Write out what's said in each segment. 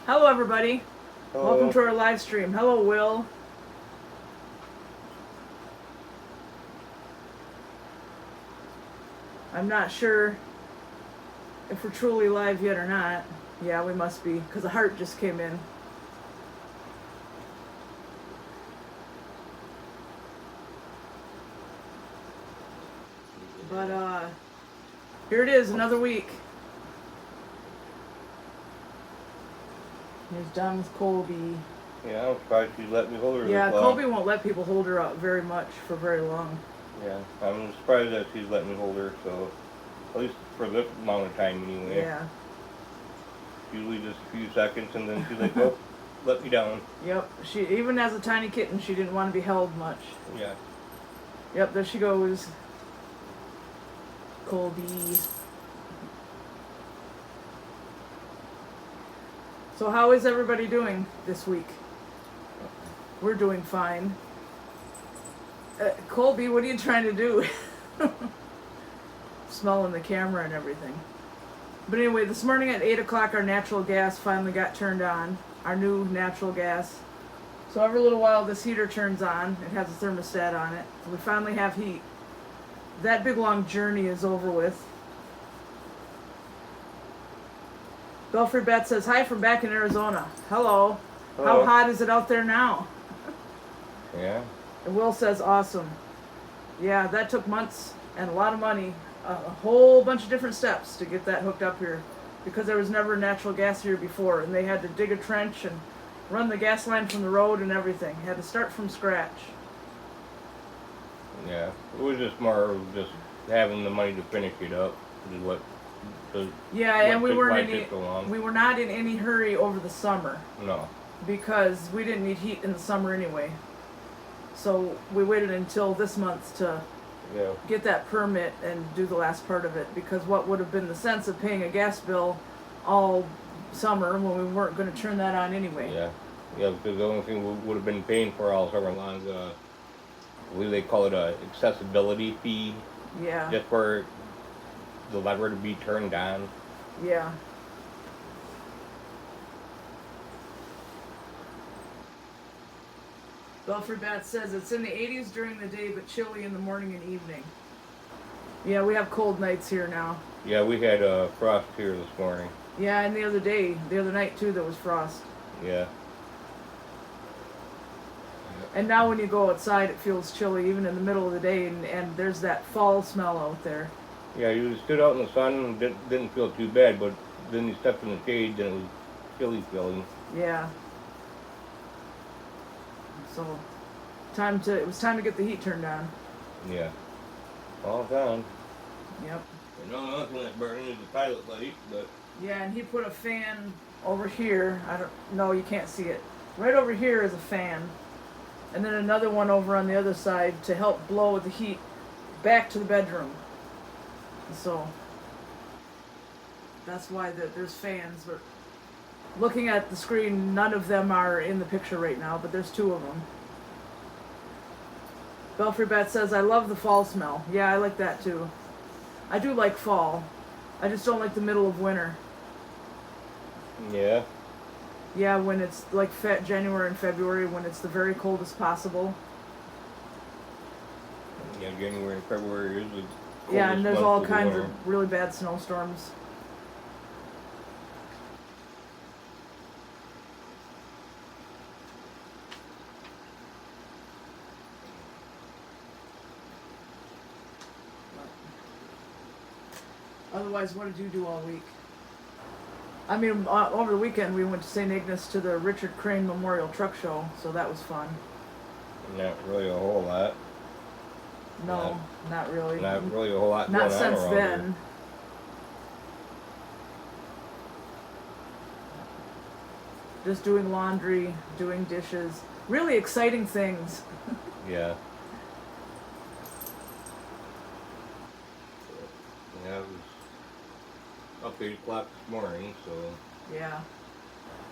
Hello, everybody. Hello. Welcome to our live stream. Hello, Will. I'm not sure if we're truly live yet or not. Yeah, we must be, because a heart just came in. But, here it is, another week. Here's done with Colby. Yeah, I'm surprised she let me hold her. Yeah, this long. Colby won't let people hold her up very much for very long. Yeah, I'm surprised that she's letting me hold her, so at least for this amount of time anyway. Yeah. Usually just a few seconds and then she's like, oh, let me down. Yep. She, even as a tiny kitten, she didn't want to be held much. Yeah. Yep, there she goes. Colby. So how is everybody doing this week? We're doing fine. Colby, what are you trying to do? Smelling the camera and everything. But anyway, this morning at 8 o'clock our natural gas finally got turned on. Our new natural gas. So every little while this heater turns on. It has a thermostat on it. So we finally have heat. That big long journey is over with. Belfry Beth says, hi from back in Arizona. Hello. Hello. How hot is it out there now? Yeah. And Will says, awesome. Yeah, that took months and a lot of money. A whole bunch of different steps to get that hooked up here. Because there was never natural gas here before. And they had to dig a trench and run the gas line from the road and everything. Had to start from scratch. Yeah. It was just more of just having the money to finish it up. Is what. Yeah, and we why weren't it took so long. we were not in any hurry over the summer. No. Because we didn't need heat in the summer anyway. So we waited until this month to get that permit and do the last part of it. Because what would have been the sense of paying a gas bill all summer when we weren't going to turn that on anyway? Yeah. Yeah, because the only thing we would have been paying for all summer long is, I believe they call it a accessibility fee. Yeah. Just for the lever to be turned on. Yeah. Belfry Bat says it's in the 80s during the day, but chilly in the morning and evening. Yeah, we have cold nights here now. Yeah, we had frost here this morning. Yeah, and the other night too, there was frost. Yeah. And now when you go outside, it feels chilly even in the middle of the day, and there's that fall smell out there. Yeah, you stood out in the sun and didn't feel too bad, but then you stepped in the shade and it was chilly feeling. Yeah. So, it was time to get the heat turned on. Yeah. All done. Yep. And the only thing that's burning is the pilot light, but... Yeah, and he put a fan over here. No, you can't see it. Right over here is a fan. And then another one over on the other side to help blow the heat back to the bedroom. So, that's why there's fans. But looking at the screen, none of them are in the picture right now, but there's two of them. Belfry Bat says, I love the fall smell. Yeah, I like that too. I do like fall. I just don't like the middle of winter. Yeah. Yeah, when it's like January and February, when it's the very coldest possible. Yeah, January and February is the coldest. Yeah, and there's all kinds winter. of really bad snowstorms. Otherwise, what did you do all week? I mean, over the weekend we went to St. Ignace to the Richard Crane Memorial Truck Show, so that was fun. Not really a whole lot. No, not really. Not really a whole lot Not going on since around then. here. Just doing laundry, doing dishes. Really exciting things. Yeah. Yeah, it was up 8 o'clock this morning, so... Yeah.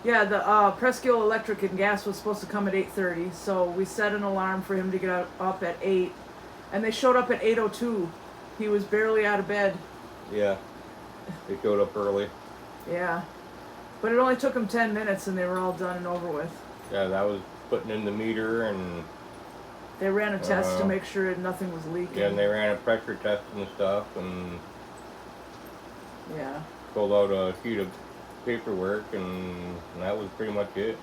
Yeah, the Presqu'île Electric and Gas was supposed to come at 8:30, so we set an alarm for him to get up at 8, and they showed up at 8:02. He was barely out of bed. Yeah. They showed up early. Yeah. But it only took them 10 minutes and they were all done and over with. Yeah, that was putting in the meter and. They ran a test to make sure nothing was leaking. Yeah, and they ran a pressure test and stuff, and yeah, filled out a sheet of paperwork, and that was pretty much it.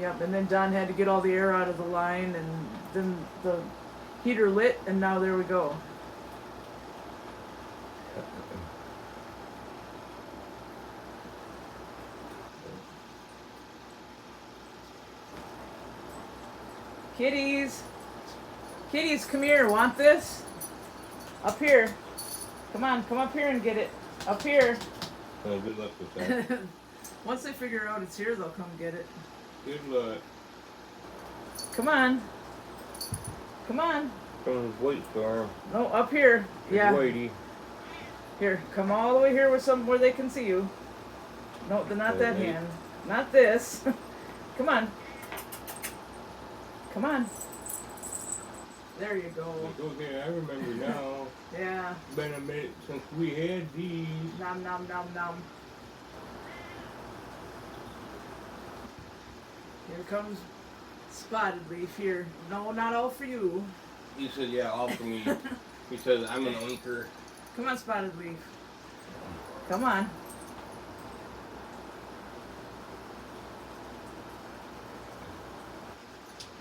Yep, and then Don had to get all the air out of the line, and then the heater lit, and now there we go. Kitties! Kitties, come here. Want this? Up here. Come on, come up here and get it. Up here. Oh, good luck with that. Once they figure out it's here, they'll come get it. Good luck. Come on. Come on. From the white storm. No, up here. Good Yeah. Whitey. Here, come all the way here with where they can see you. No, not that hand. Not this. Come on. Come on. There you go. Okay, I remember now. Yeah. Been a minute since we had these. Nom nom nom nom. Here comes Spotted Leaf here. No, not all for you. He said, yeah, all for me. He says, I'm an anchor. Come on, Spotted Leaf. Come on.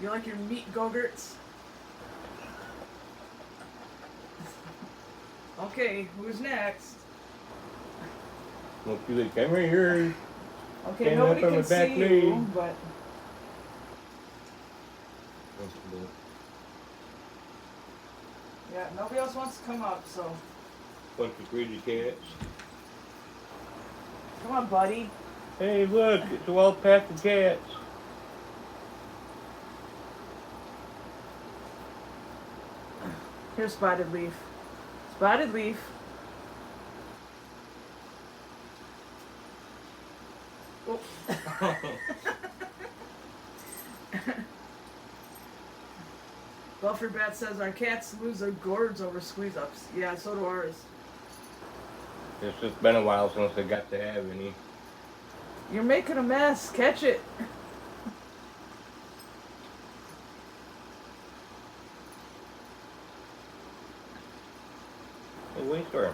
You like your meat go-gurts? Okay, who's next? Look, you like, come right here. Okay, Stand nobody up on can the back see you, leg. but yeah, nobody else wants to come up, so Bunch of crazy cats. come on, buddy. Hey, look, it's a wild pack of cats. Here's Spotted Leaf. Spotted Leaf. Oh. Buffer Bat says our cats lose their gourds over squeeze ups. Yeah, so do ours. It's just been a while since I got to have any. You're making a mess. Catch it. Hey, White Storm.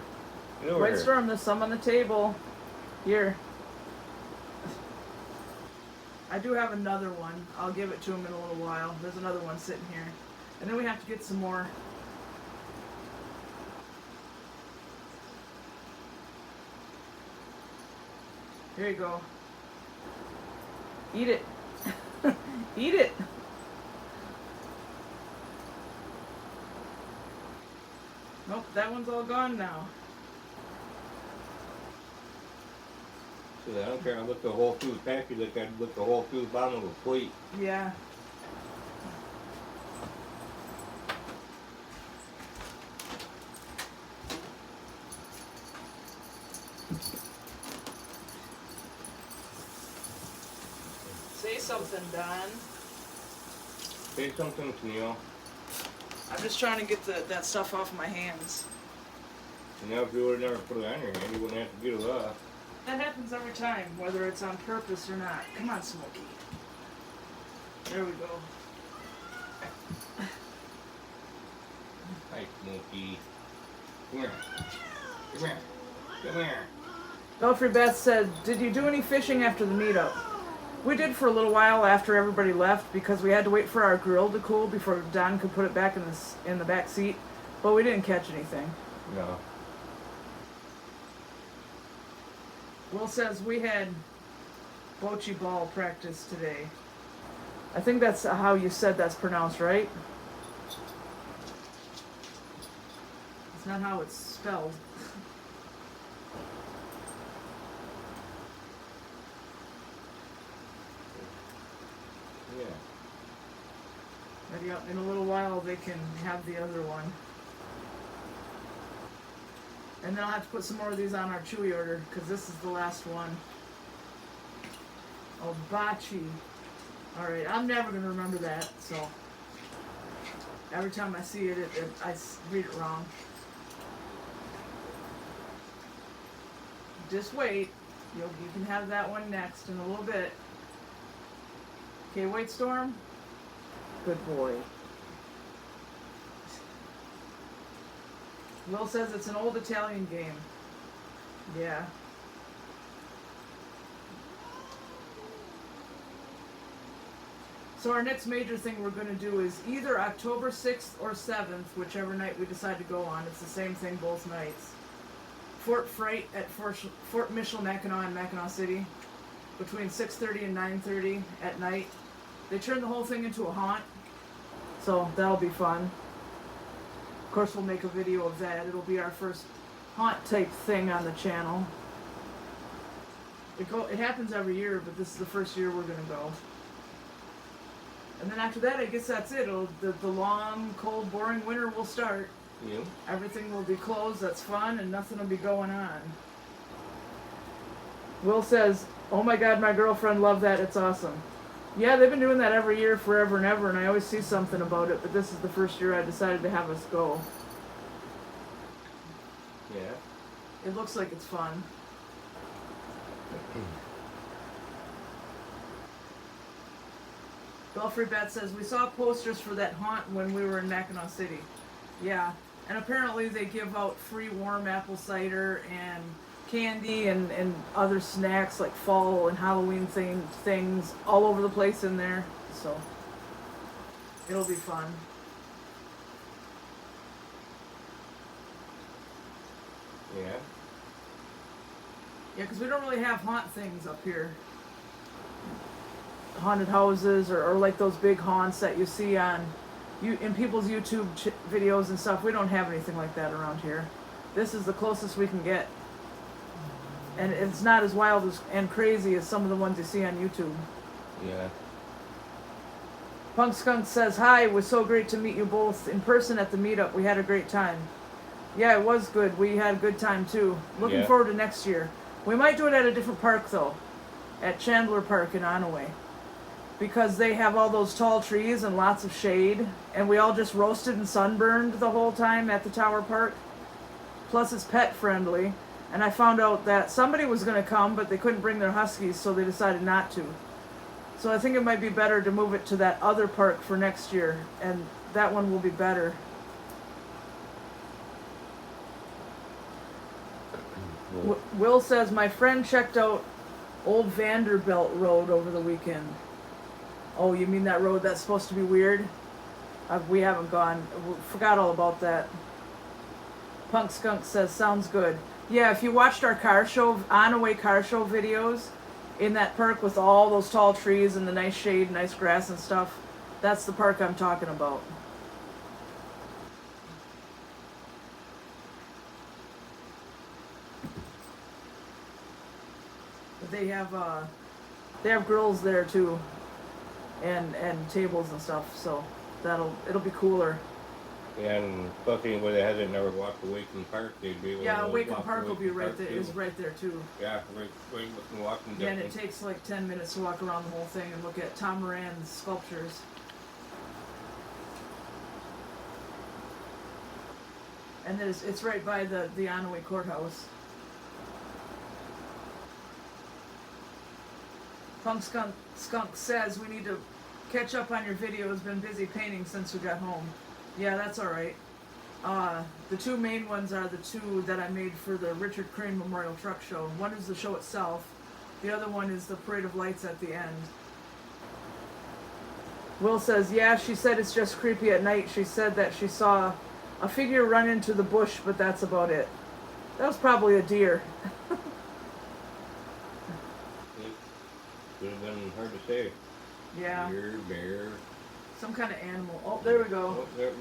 Get over White here. Storm, there's some on the table. Here. I do have another one. I'll give it to him in a little while. There's another one sitting here. And then we have to get some more. Here you go. Eat it. Eat it. Nope, that one's all gone now. So I don't care. I look the whole through the package like I'd look the whole through the bottom of a plate. Yeah. Say something, Don. Say something, Neil. I'm just trying to get that stuff off my hands. You know, if you would have never put it on your hand, you wouldn't have to get it off. That happens every time, whether it's on purpose or not. Come on, Smokey. There we go. Hi, Smokey. Come here. Come here. Come here. Belfry Beth said, "Did you do any fishing after the meetup?" We did for a little while after everybody left because we had to wait for our grill to cool before Don could put it back in the back seat. But we didn't catch anything. No. Will says we had bocce ball practice today. I think that's how you said that's pronounced, right? It's not how it's spelled. Yeah. Maybe in a little while they can have the other one. And then I'll have to put some more of these on our Chewy order because this is the last one. Oh, bocce. Alright, I'm never going to remember that, so every time I see it, I read it wrong. Just wait. You can have that one next in a little bit. Okay, White Storm. Good boy. Will says it's an old Italian game. Yeah. So our next major thing we're going to do is either October 6th or 7th, whichever night we decide to go on. It's the same thing both nights. Fort Fright at Fort Michilimackinac in Mackinac City between 6:30 and 9:30 at night. They turn the whole thing into a haunt, so that'll be fun. Of course, we'll make a video of that. It'll be our first haunt type thing on the channel. It happens every year, but this is the first year we're going to go. And then after that, I guess that's it. The long, cold, boring winter will start. Yeah. Everything will be closed, that's fun, and nothing will be going on. Will says, oh my god, my girlfriend loved that, it's awesome. Yeah, they've been doing that every year forever and ever, and I always see something about it, but this is the first year I decided to have us go. Yeah. It looks like it's fun. Belfry Bat says, we saw posters for that haunt when we were in Mackinac City. Yeah, and apparently they give out free warm apple cider and candy and other snacks like fall and Halloween things all over the place in there. So, it'll be fun. Yeah. Yeah, because we don't really have haunt things up here. Haunted houses or like those big haunts that you see on in people's YouTube videos and stuff. We don't have anything like that around here. This is the closest we can get, and it's not as wild and crazy as some of the ones you see on YouTube. Yeah. Punk Skunk says, hi, it was so great to meet you both in person at the meetup. We had a great time. Yeah, it was good. We had a good time too. Looking forward to next year. We might do it at a different park though, at Chandler Park in Onaway. Because they have all those tall trees and lots of shade, and we all just roasted and sunburned the whole time at the Tower Park. Plus it's pet friendly, and I found out that somebody was going to come, but they couldn't bring their huskies, so they decided not to. So I think it might be better to move it to that other park for next year, and that one will be better. Will says, my friend checked out Old Vanderbilt Road over the weekend. Oh, you mean that road that's supposed to be weird? We haven't gone. We forgot all about that. Punk Skunk says, sounds good. Yeah, if you watched our car show, Onaway car show videos in that park with all those tall trees and the nice shade, nice grass and stuff, that's the park I'm talking about. But they have grills there too. And tables and stuff, so it'll be cooler. Yeah, and especially where they hasn't never walked away from the park, they'd be able to walk Park will be right there. Too. Is right there too. Yeah, right within walking distance. Yeah, and it takes like 10 minutes to walk around the whole thing and look at Tom Moran's sculptures. And then it's right by the Onaway courthouse. Punk Skunk says we need to catch up on your videos. Been busy painting since we got home. Yeah, that's all right. The two main ones are the two that I made for the Richard Crane Memorial Truck Show. One is the show itself. The other one is the parade of lights at the end. Will says, yeah, she said it's just creepy at night. She said that she saw a figure run into the bush, but that's about it. That was probably a deer. Would have been hard to say. Yeah. Deer, bear. Some kind of animal. Oh, there we go. Oh, there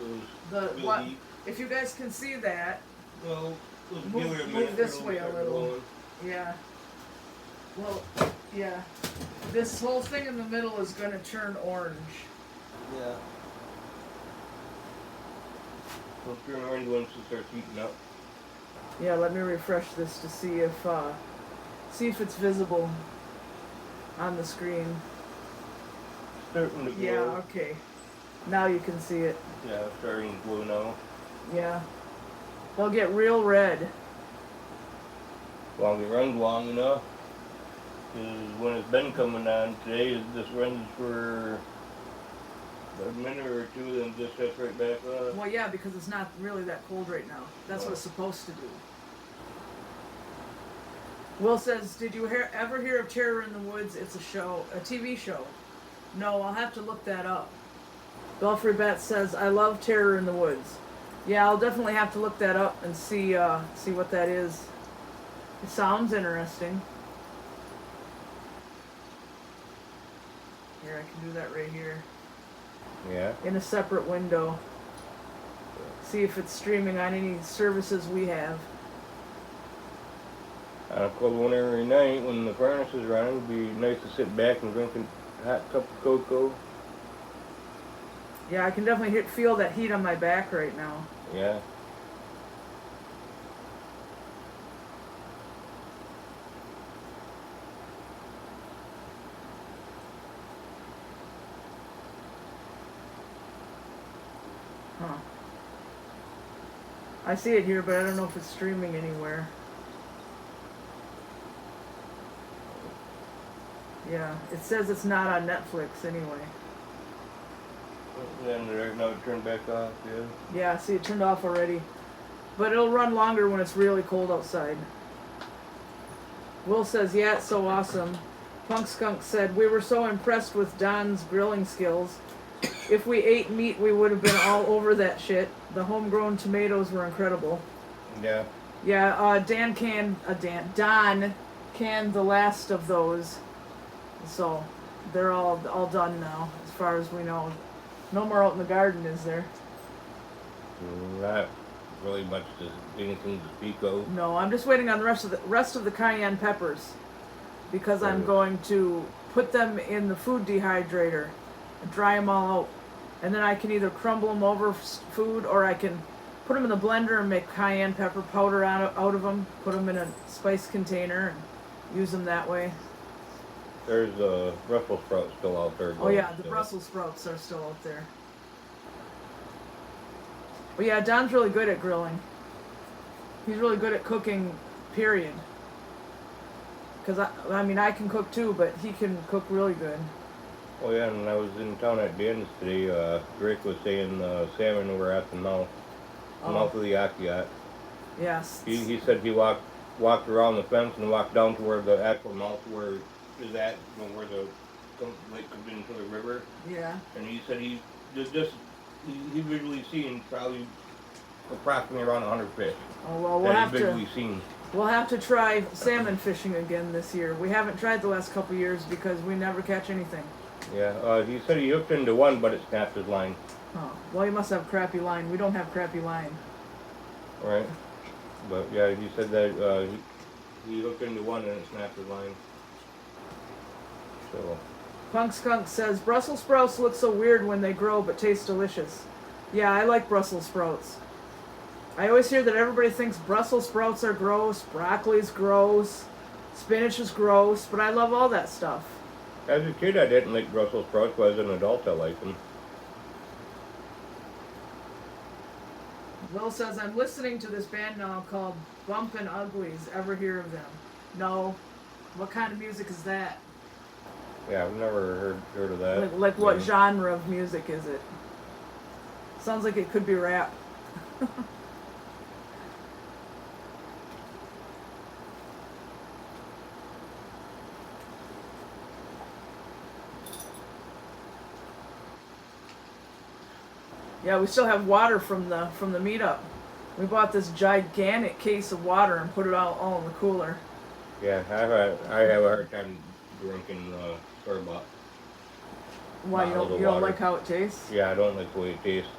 was what? If you guys can see that. Well, move this way a little. Yeah. Well, yeah. This whole thing in the middle is going to turn orange. Yeah. Well, turn orange once it starts heating up. Yeah, let me refresh this to see if it's visible on the screen. Starting to glow. Yeah, okay. Now you can see it. Yeah, it's starting to glow now. Yeah. They'll get real red. Long it runs long enough. Because when it's been coming on today, it just runs for a minute or two, then just shuts right back on. Well, yeah, because it's not really that cold right now. That's what it's supposed to do. Will says, did you ever hear of Terror in the Woods? It's a TV show. No, I'll have to look that up. Belfry Bet says, I love Terror in the Woods. Yeah, I'll definitely have to look that up and see what that is. It sounds interesting. Here, I can do that right here. Yeah. In a separate window. See if it's streaming on any services we have. On a cold winter night, when the furnace is running, it'd be nice to sit back and drink a hot cup of cocoa. Yeah, I can definitely feel that heat on my back right now. Yeah. Huh. I see it here, but I don't know if it's streaming anywhere. Yeah, it says it's not on Netflix anyway. And right now it turned back off, yeah. Yeah, see, it turned off already. But it'll run longer when it's really cold outside. Will says, yeah, it's so awesome. Punk Skunk said, we were so impressed with Don's grilling skills. If we ate meat, we would have been all over that shit. The homegrown tomatoes were incredible. Yeah. Yeah, Don canned the last of those. So, they're all done now, as far as we know. No more out in the garden, is there? Not really much anything to speak of. No, I'm just waiting on the rest of the cayenne peppers, because I'm going to put them in the food dehydrator and dry them all out, and then I can either crumble them over food, or I can put them in the blender and make cayenne pepper powder out of them, put them in a spice container, and use them that way. There's Brussels sprouts still out there. Oh yeah, the Brussels sprouts are still out there. But yeah, Don's really good at grilling. He's really good at cooking, period. Because I mean, I can cook too, but he can cook really good. Oh yeah, and I was in town at Dan's today. Rick was saying salmon were at the mouth of the Akiat. Yes. He said he walked around the fence and walked down to where the actual mouth where is at, where the lake comes into the river. Yeah. And he said he visually seen probably approximately around 100 fish. Oh well, we'll have to try salmon fishing again this year. We haven't tried the last couple years because we never catch anything. Yeah, he said he hooked into one, but it snapped his line. Oh, well, you must have crappy line. We don't have crappy line. Right. But yeah, he said that he hooked into one and it snapped his line. So. Punk Skunk says, Brussels sprouts look so weird when they grow but taste delicious. Yeah, I like Brussels sprouts. I always hear that everybody thinks Brussels sprouts are gross, broccoli's gross, spinach is gross, but I love all that stuff. As a kid, I didn't like Brussels sprouts, but as an adult, I like them. Will says, I'm listening to this band now called Bumpin' Uglies. Ever hear of them? No. What kind of music is that? Yeah, I've never heard of that. Like what genre of music is it? Sounds like it could be rap. Yeah, we still have water from the meetup. We bought this gigantic case of water and put it all in the cooler. Yeah, I have a hard time drinking store-bought. Why, you don't like how it tastes? Yeah, I don't like the way it tastes.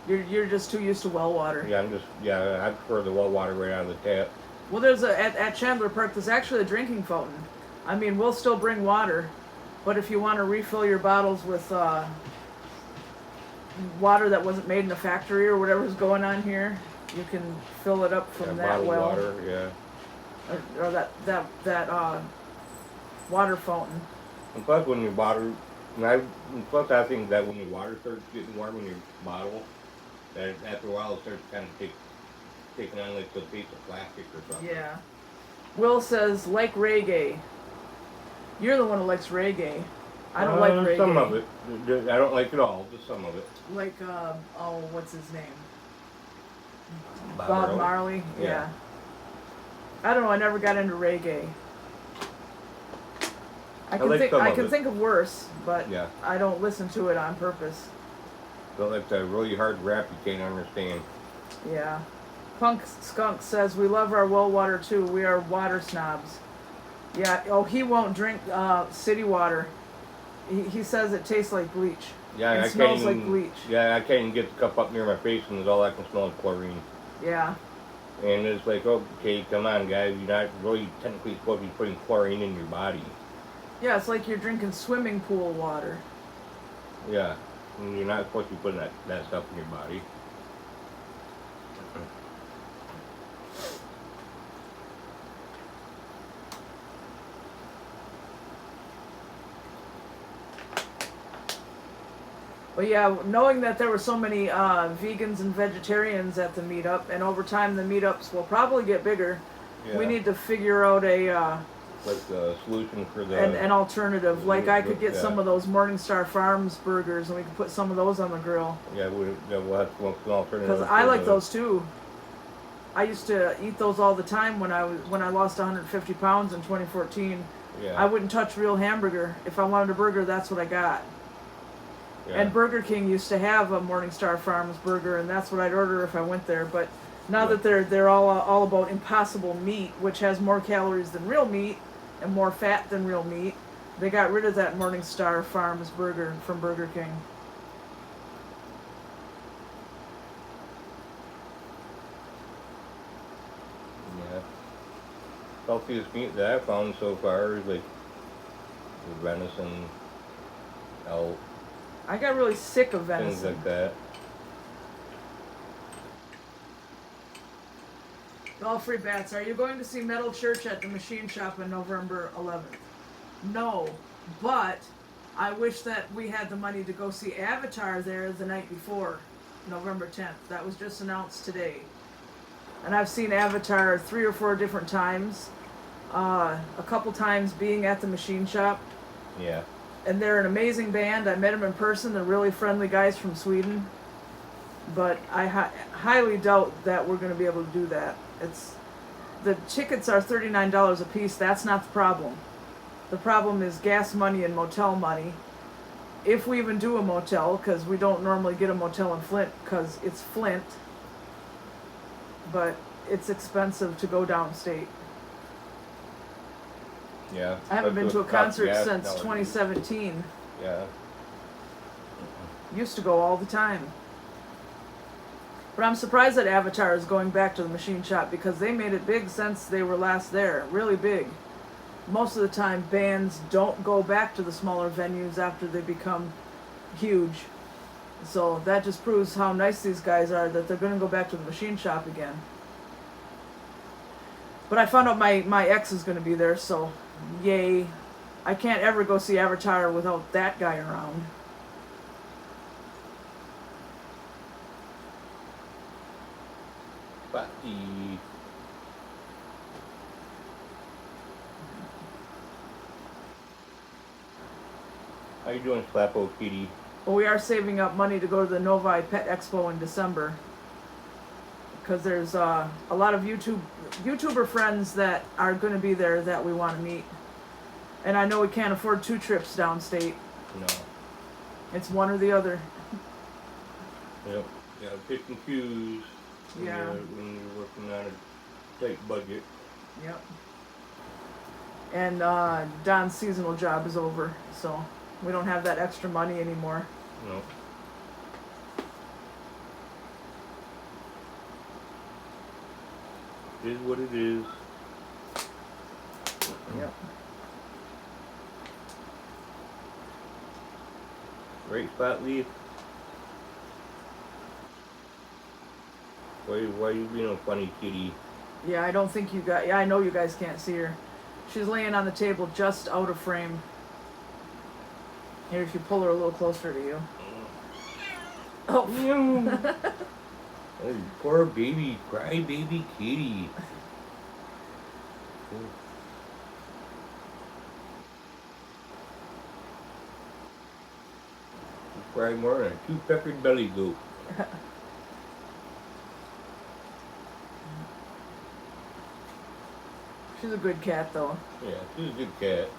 You're just too used to well water. Yeah, I prefer the well water right out of the tap. Well, there's at Chandler Park, there's actually a drinking fountain. I mean, we'll still bring water, but if you want to refill your bottles with water that wasn't made in a factory or whatever's going on here, you can fill it up from that well. Water, yeah. Or that water fountain. And plus, when you bottle, I think that when your water starts getting warm in your bottle, that after a while it starts kind of taking on like the piece of plastic or something. Yeah. Will says, like reggae. You're the one who likes reggae. I don't like reggae. Some of it. I don't like it all, just some of it. Like, what's his name? Bob Marley? Yeah. Yeah. I don't know, I never got into reggae. I can think of worse, but yeah. I don't listen to it on purpose. But like the really hard rap you can't understand. Yeah. Punk Skunk says, we love our well water too. We are water snobs. Yeah, he won't drink city water. He says it tastes like bleach. Yeah, it smells like bleach. Yeah, I can't even get the cup up near my face and all I can smell is chlorine. Yeah. And it's like, okay, come on, guys. You're not really technically supposed to be putting chlorine in your body. Yeah, it's like you're drinking swimming pool water. Yeah. And you're not supposed to be putting that stuff in your body. But yeah, knowing that there were so many vegans and vegetarians at the meetup, and over time the meetups will probably get bigger, we need to figure out a solution for an alternative. Like I could get some of those Morningstar Farms burgers, and we could put some of those on the grill. Yeah, we'll have to look for an alternative. Because I like those too. I used to eat those all the time when I lost 150 pounds in 2014. Yeah. I wouldn't touch real hamburger. If I wanted a burger, that's what I got. Yeah. And Burger King used to have a Morningstar Farms burger, and that's what I'd order if I went there. But now that they're all about Impossible Meat, which has more calories than real meat and more fat than real meat, they got rid of that Morningstar Farms burger from Burger King. Yeah. Healthiest meat that I've found so far is like venison, elk. I got really sick of venison. Things like that. All free bats. Are you going to see Metal Church at the Machine Shop on November 11th? No, but I wish that we had the money to go see Avatar there the night before, November 10th. That was just announced today. And I've seen Avatar 3 or 4 different times. A couple times being at the Machine Shop. Yeah. And they're an amazing band. I met them in person. They're really friendly guys from Sweden. But I highly doubt that we're going to be able to do that. The tickets are $39 a piece. That's not the problem. The problem is gas money and motel money. If we even do a motel, because we don't normally get a motel in Flint because it's Flint. But it's expensive to go downstate. Yeah. I haven't been to a concert since 2017. Yeah. Used to go all the time. But I'm surprised that Avatar is going back to the Machine Shop because they made it big since they were last there. Really big. Most of the time, bands don't go back to the smaller venues after they become huge. So that just proves how nice these guys are that they're going to go back to the Machine Shop again. But I found out my ex is going to be there, so yay. I can't ever go see Avatar without that guy around. How you doing, Slappo Kitty? Well, we are saving up money to go to the Novi Pet Expo in December. Because there's a lot of YouTuber friends that are going to be there that we want to meet. And I know we can't afford 2 trips downstate. No. It's one or the other. Yep. Yeah, pick and choose. When you're working on a tight budget. Yep. And Don's seasonal job is over, so we don't have that extra money anymore. No. It is what it is. Yep. Right spot, Leaf. Why you being a funny kitty? Yeah, I don't think you guys... Yeah, I know you guys can't see her. She's laying on the table just out of frame. Here, if you pull her a little closer to you. Oh. Oh, poor baby, cry baby kitty. Cry more than a two-peppered belly goat. She's a good cat, though. Yeah, she's a good cat.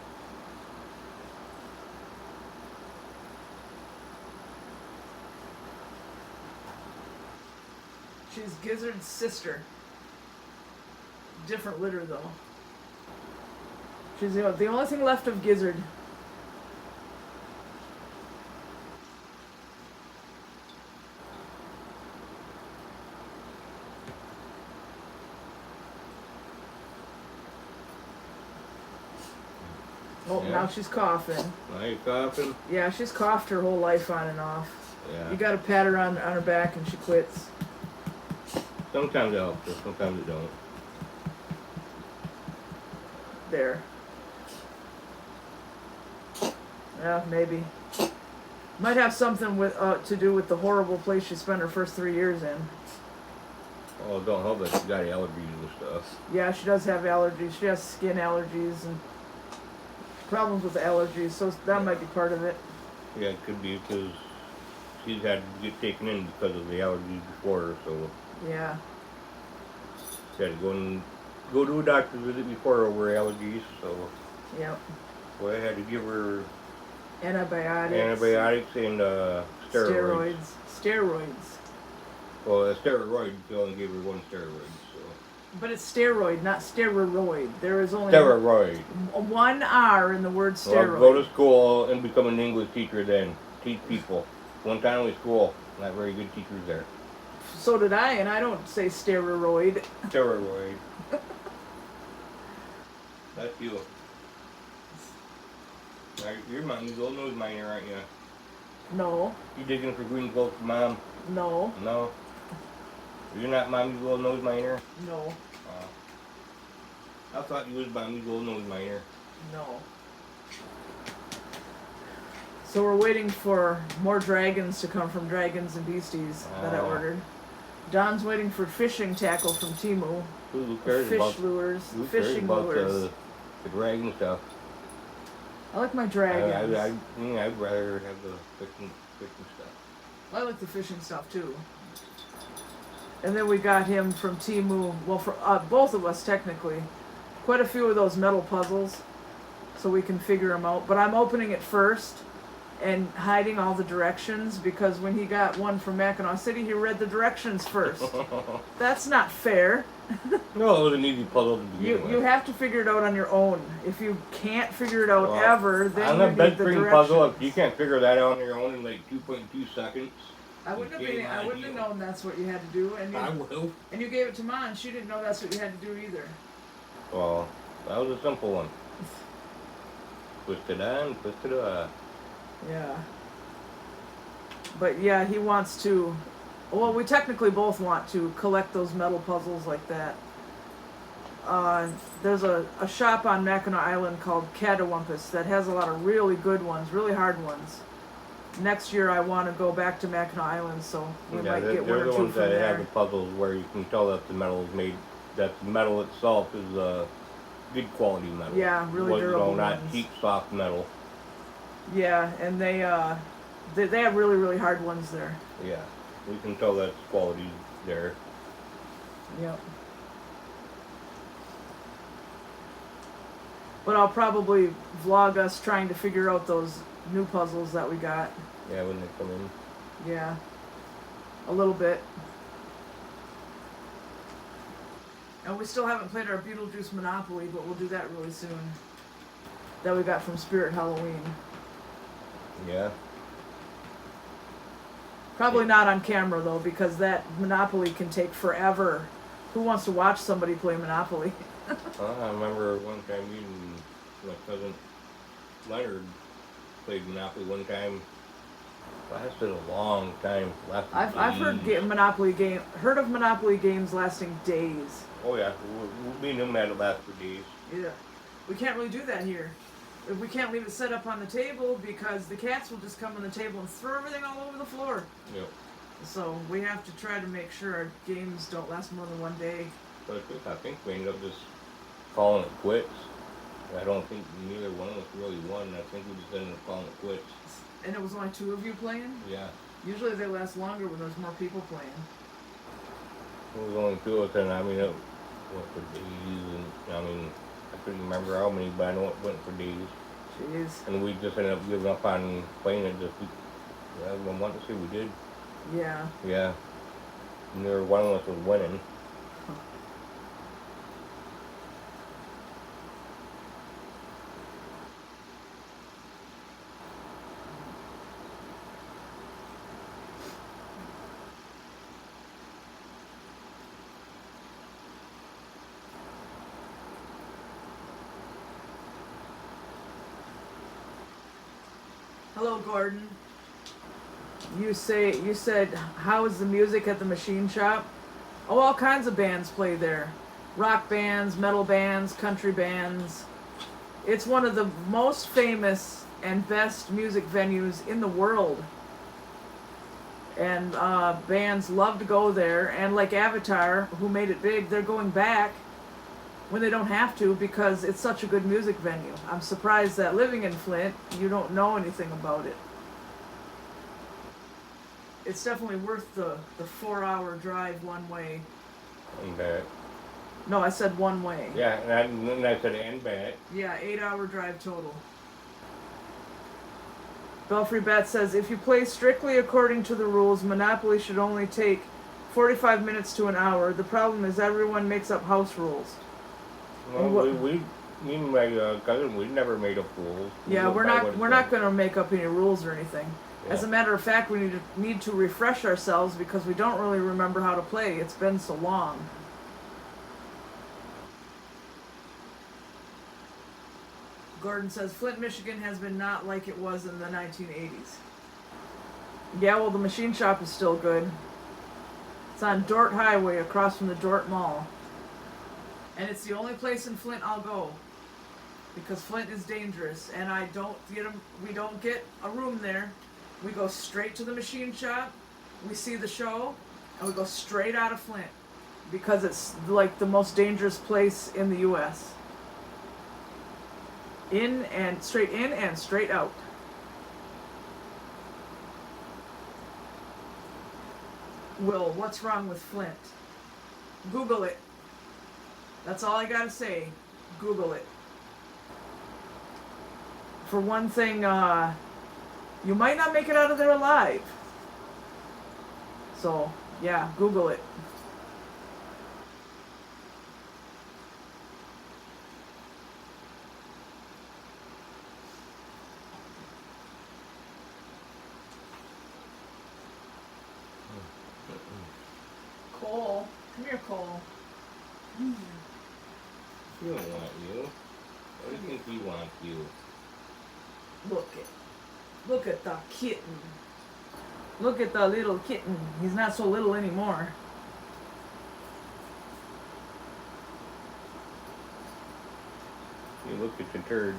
She's Gizzard's sister. Different litter, though. She's the only thing left of Gizzard. Oh, Yeah. now she's coughing. Now you coughing? Yeah, she's coughed her whole life on and off. Yeah. You gotta pat her on her back and she quits. Sometimes it helps her, sometimes it don't. There. Yeah, maybe. Might have something with to do with the horrible place she spent her first 3 years in. Oh, don't help that she got allergies and stuff. Yeah, she does have allergies. She has skin allergies and problems with allergies, so that might be part of it. Yeah, it could be because she's had to get taken in because of the allergies before her, so Yeah. she had to go to a doctor's visit before over allergies, so Yep. well, I had to give her Antibiotics. and steroids. Steroids. Well, a steroid, they only gave her one steroid, so. But it's steroid, not steroid. There is only Steroid. one R in the word Well, steroid. go to school and become an English teacher then. Teach people. One time with school, not very good teachers there. So did I, and I don't say steroid. Steroid. That's you. You're mommy's old nose miner, aren't you? No, You digging for green cloaks, Mom? no, No. You're not mommy's old nose miner? no, I thought you was mommy's old nose miner. no. So we're waiting for more dragons to come from Dragons and Beasties that I Oh. ordered. Don's waiting for fishing tackle from Temu. Who cares Fish about, lures, who cares fishing about lures. the dragon stuff? I like my dragons. I'd rather have the fishing stuff. I like the fishing stuff too. And then we got him from Temu. Well, for both of us technically, quite a few of those metal puzzles, so we can figure them out. But I'm opening it first and hiding all the directions because when he got one from Mackinac City, he read the directions first. That's not fair. No, it was an easy puzzle to begin with. You have to figure it out on your own. If you can't figure it out ever, then on you a need bed the frame directions. puzzle, if you can't figure that out on your own in like 2.2 seconds, I wouldn't have game I wouldn't have ideal. known that's what you had to do, and I you, will. and you gave it to Ma, and she didn't know that's what you had to do either. Well, that was a simple one. Twist it on, twist it off. Yeah. But yeah, he wants to. Well, we technically both want to collect those metal puzzles like that. There's a shop on Mackinac Island called Catawampus that has a lot of really good ones, really hard ones. Next year I want to go back to Mackinac Island, so we might get one they're or the two ones from that there. have the puzzles where you can tell that the metal is made, that the metal itself is good quality metal. Yeah, really durable not ones. cheap, soft metal. Yeah, and they have really, really hard ones there. Yeah, we can tell that's quality there. Yep. But I'll probably vlog us trying to figure out those new puzzles that we got. Yeah, when they come in. Yeah. A little bit. And we still haven't played our Beetlejuice Monopoly, but we'll do that really soon. That we got from Spirit Halloween. Yeah. Probably not on camera though, because that Monopoly can take forever. Who wants to watch somebody play Monopoly? I remember one time me and my cousin Leonard played Monopoly one time. Lasted a long time. I've heard heard of Monopoly games lasting days. Oh yeah, me and him had it last for days. Yeah. We can't really do that here. We can't leave it set up on the table because the cats will just come on the table and throw everything all over the floor. Yep. So we have to try to make sure our games don't last more than one day. But I think we ended up just calling it quits. I don't think neither one of us really won. I think we just ended up calling it quits. And it was only 2 of you playing? Yeah. Usually they last longer when there's more people playing. It was only 2 of us, and I mean, it went for days, and I mean, I couldn't remember how many, but I know it went for days. Jeez. And we just ended up giving up on playing it. I want to say we did. Yeah. Yeah. Neither one of us was winning. Hello, Gordon. You said, how is the music at the machine shop? Oh, all kinds of bands play there. Rock bands, metal bands, country bands. It's one of the most famous and best music venues in the world. And bands love to go there. And like Avatar, who made it big, they're going back when they don't have to because it's such a good music venue. I'm surprised that living in Flint, you don't know anything about it. It's definitely worth the 4-hour drive one way. And back. No, I said one way. Yeah, and then I said and back. Yeah, 8-hour drive total. Belfry Bat says, if you play strictly according to the rules, Monopoly should only take 45 minutes to an hour. The problem is everyone makes up house rules. Well, me and my cousin, we never made up rules. Yeah, we're not going to make up any rules or anything. Yeah. As a matter of fact, we need to refresh ourselves because we don't really remember how to play. It's been so long. Gordon says, Flint, Michigan has been not like it was in the 1980s. Yeah, well, the machine shop is still good. It's on Dort Highway across from the Dort Mall. And it's the only place in Flint I'll go. Because Flint is dangerous. And we don't get a room there. We go straight to the machine shop. We see the show. And we go straight out of Flint. Because it's like the most dangerous place in the U.S. Straight in and straight out. Will, what's wrong with Flint? Google it. That's all I gotta say. Google it. For one thing, you might not make it out of there alive. So, yeah, Google it. Cole, come here, Cole. We don't want you. Why do you think we want you? Look at the kitten. Look at the little kitten. He's not so little anymore. You look at your turd.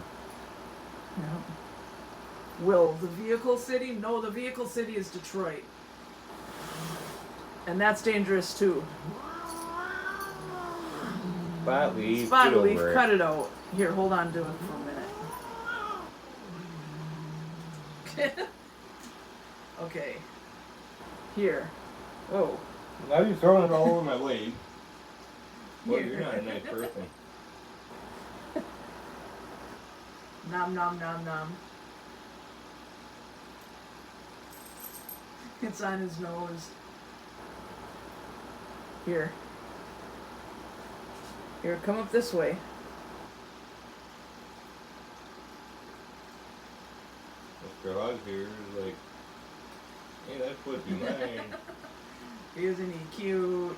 Yeah. Will, the vehicle city? No, the vehicle city is Detroit. And that's dangerous too. Spot leaf, cut it out. Here, hold on to it for a minute. Okay. Here. Oh. Now you're throwing it all over my leg. Well, you're not a nice person. Nom nom nom nom. It's on his nose. Here. Here, come up this way. Mr. Hug here is like, hey, that's supposed to be mine. Isn't he cute?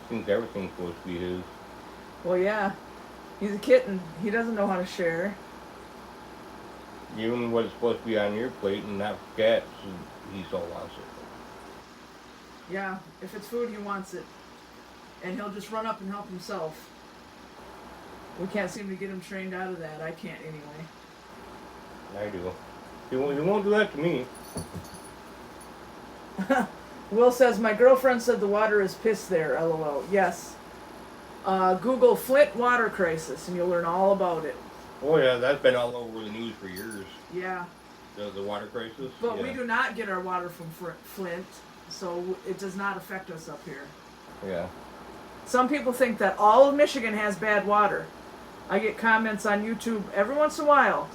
Thinks everything's supposed to be his. Well, yeah. He's a kitten. He doesn't know how to share. Even what's supposed to be on your plate and not cats, he still wants it. Yeah, if it's food, he wants it. And he'll just run up and help himself. We can't seem to get him trained out of that. I can't anyway. I do. He won't do that to me. Will says, my girlfriend said the water is piss there, LOL. Yes. Google Flint water crisis, and you'll learn all about it. Oh yeah, that's been all over the news for years. Yeah. The water crisis. But yeah. we do not get our water from Flint, so it does not affect us up here. Yeah. Some people think that all of Michigan has bad water. I get comments on YouTube every once in a while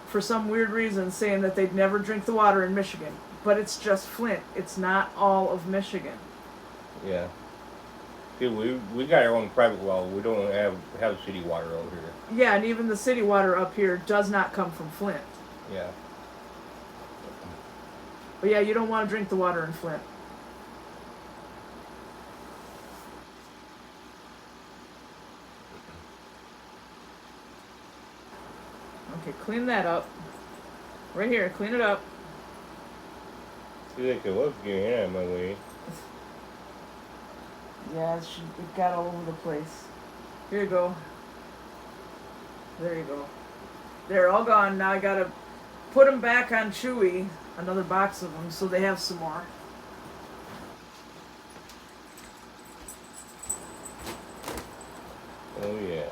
for some weird reason saying that they'd never drink the water in Michigan. But it's just Flint. It's not all of Michigan. Yeah. See, we got our own private well. We don't have city water out here. Yeah, and even the city water up here does not come from Flint. Yeah. But yeah, you don't want to drink the water in Flint. Okay, clean that up. Right here, clean it up. See, like it was getting out of my way. Yeah, it got all over the place. Here you go. There you go. They're all gone. Now I gotta put them back on Chewy, another box of them, so they have some more. Oh yeah.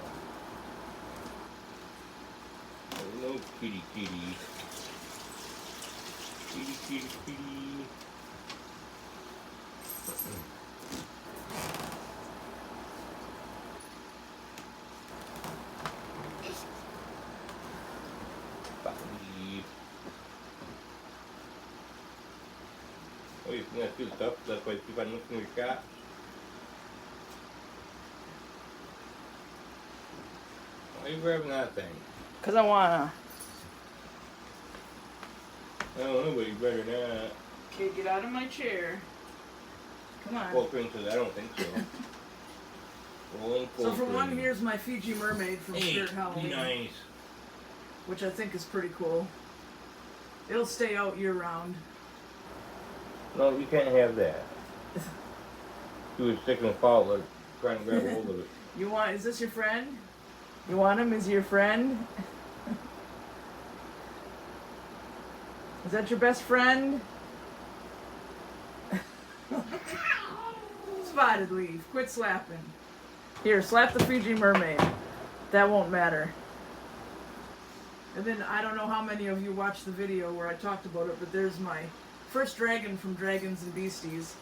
Hello, kitty kitty. Kitty kitty kitty. Oh, you think that's good stuff? That's why you keep on looking at your cat. Why are you grabbing that thing? Because I wanna. I don't know, but you better not. Okay, get out of my chair. Come on. Full princess, I don't think so. Rolling full So for one, print. here's my Fiji mermaid from Spirit Halloween. Nice. Which I think is pretty cool. It'll stay out year round. No, you can't have that. She was sticking a foul, like, trying to grab a hold of it. You want, is this your friend? You want him? Is he your friend? Is that your best friend? Spotted leaf. Quit slapping. Here, slap the Fiji mermaid. That won't matter. And then I don't know how many of you watched the video where I talked about it, but there's my first dragon from Dragons and Beasties.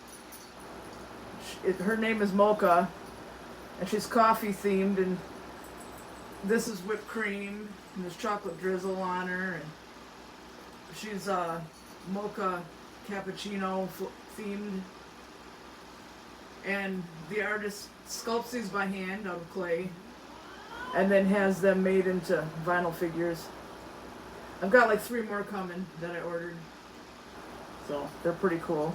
Her name is Mocha, and she's coffee themed, and this is whipped cream, and there's chocolate drizzle on her, and she's mocha cappuccino themed, and the artist sculpts these by hand out of clay, and then has them made into vinyl figures. I've got like 3 more coming that I ordered, so they're pretty cool.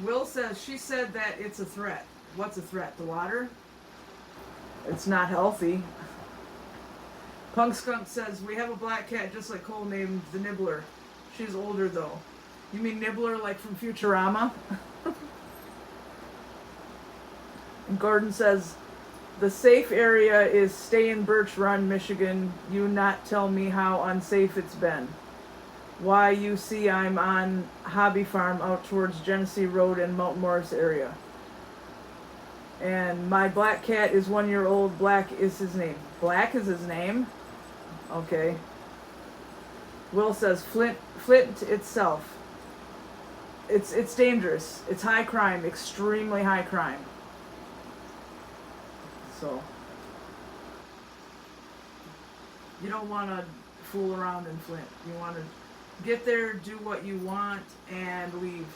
Will says, she said that it's a threat. What's a threat? The water? It's not healthy. Punk Skunk says, we have a black cat just like Cole named the Nibbler. She's older though. You mean Nibbler like from Futurama? And Gordon says, the safe area is stay in Birch Run, Michigan. You not tell me how unsafe it's been. Why, you see, I'm on Hobby Farm out towards Genesee Road and Mount Morris area. And my black cat is 1 year old. Black is his name. Black is his name? Okay. Will says Flint itself. It's dangerous. It's high crime, extremely high crime. So you don't want to fool around in Flint. You want to get there, do what you want, and leave.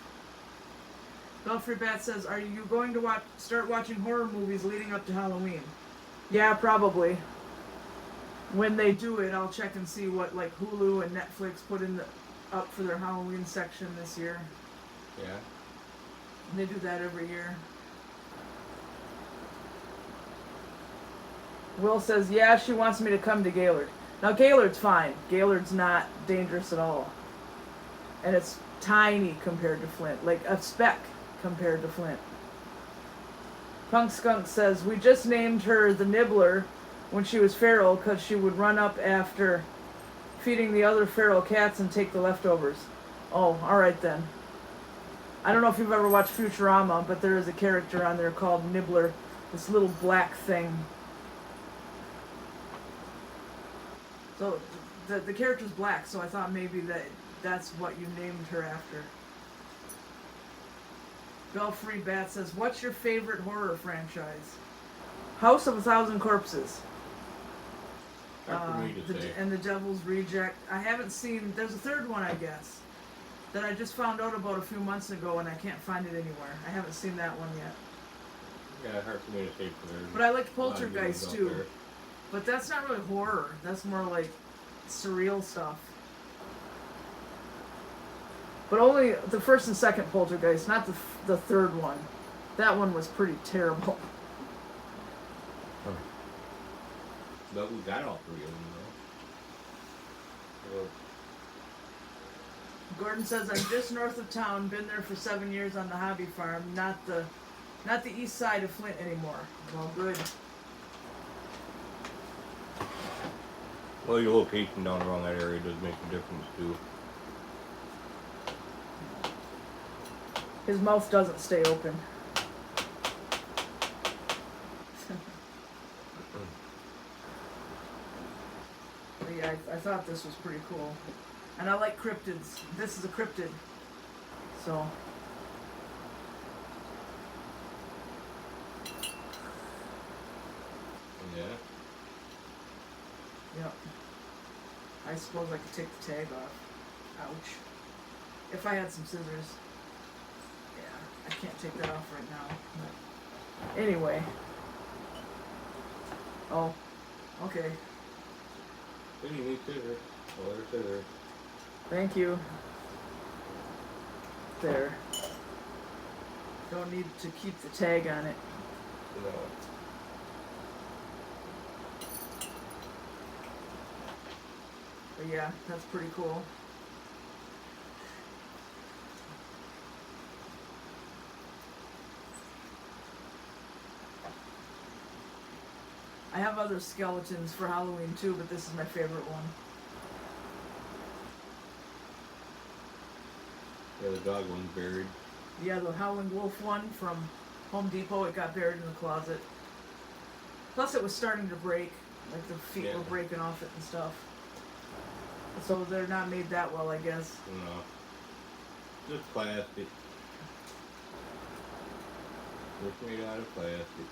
Belfry Bat says, are you going to start watching horror movies leading up to Halloween? Yeah, probably. When they do it, I'll check and see what like Hulu and Netflix put up for their Halloween section this year. Yeah. They do that every year. Will says, yeah, she wants me to come to Gaylord. Now, Gaylord's fine. Gaylord's not dangerous at all. And it's tiny compared to Flint. Like a speck compared to Flint. Punk Skunk says, we just named her the Nibbler when she was feral because she would run up after feeding the other feral cats and take the leftovers. Oh, alright then. I don't know if you've ever watched Futurama, but there is a character on there called Nibbler. This little black thing. So, the character's black, so I thought maybe that's what you named her after. Belfry Bat says, what's your favorite horror franchise? House of a Thousand Corpses. Hard for me to say. And The Devil's Reject. I haven't seen, there's a third one, I guess, that I just found out about a few months ago and I can't find it anywhere. I haven't seen that one yet. Yeah, hard for me to say for there. But I liked Poltergeist too. But that's not really horror. That's more like surreal stuff. But only the first and second Poltergeist, not the third one. That one was pretty terrible. Huh. But we got all three of them though. Gordon says, I'm just north of town, been there for 7 years on the hobby farm, not the east side of Flint anymore. Well, good. Well, your location down around that area does make a difference too. His mouth doesn't stay open. But yeah, I thought this was pretty cool. And I like cryptids. This is a cryptid. So. Yeah. Yep. I suppose I could take the tag off. Ouch. If I had some scissors. Yeah, I can't take that off right now. But anyway. Oh. Okay. Then you need scissors. Well, there's scissors. Thank you. There. Don't need to keep the tag on it. No. But yeah, that's pretty cool. I have other skeletons for Halloween too, but this is my favorite one. Yeah, the dog one's buried. Yeah, the Howling Wolf one from Home Depot, it got buried in the closet. Plus it was starting to break, like the feet were breaking off it and stuff. So they're not made that well, I guess. No. Just plastic. Just made out of plastic.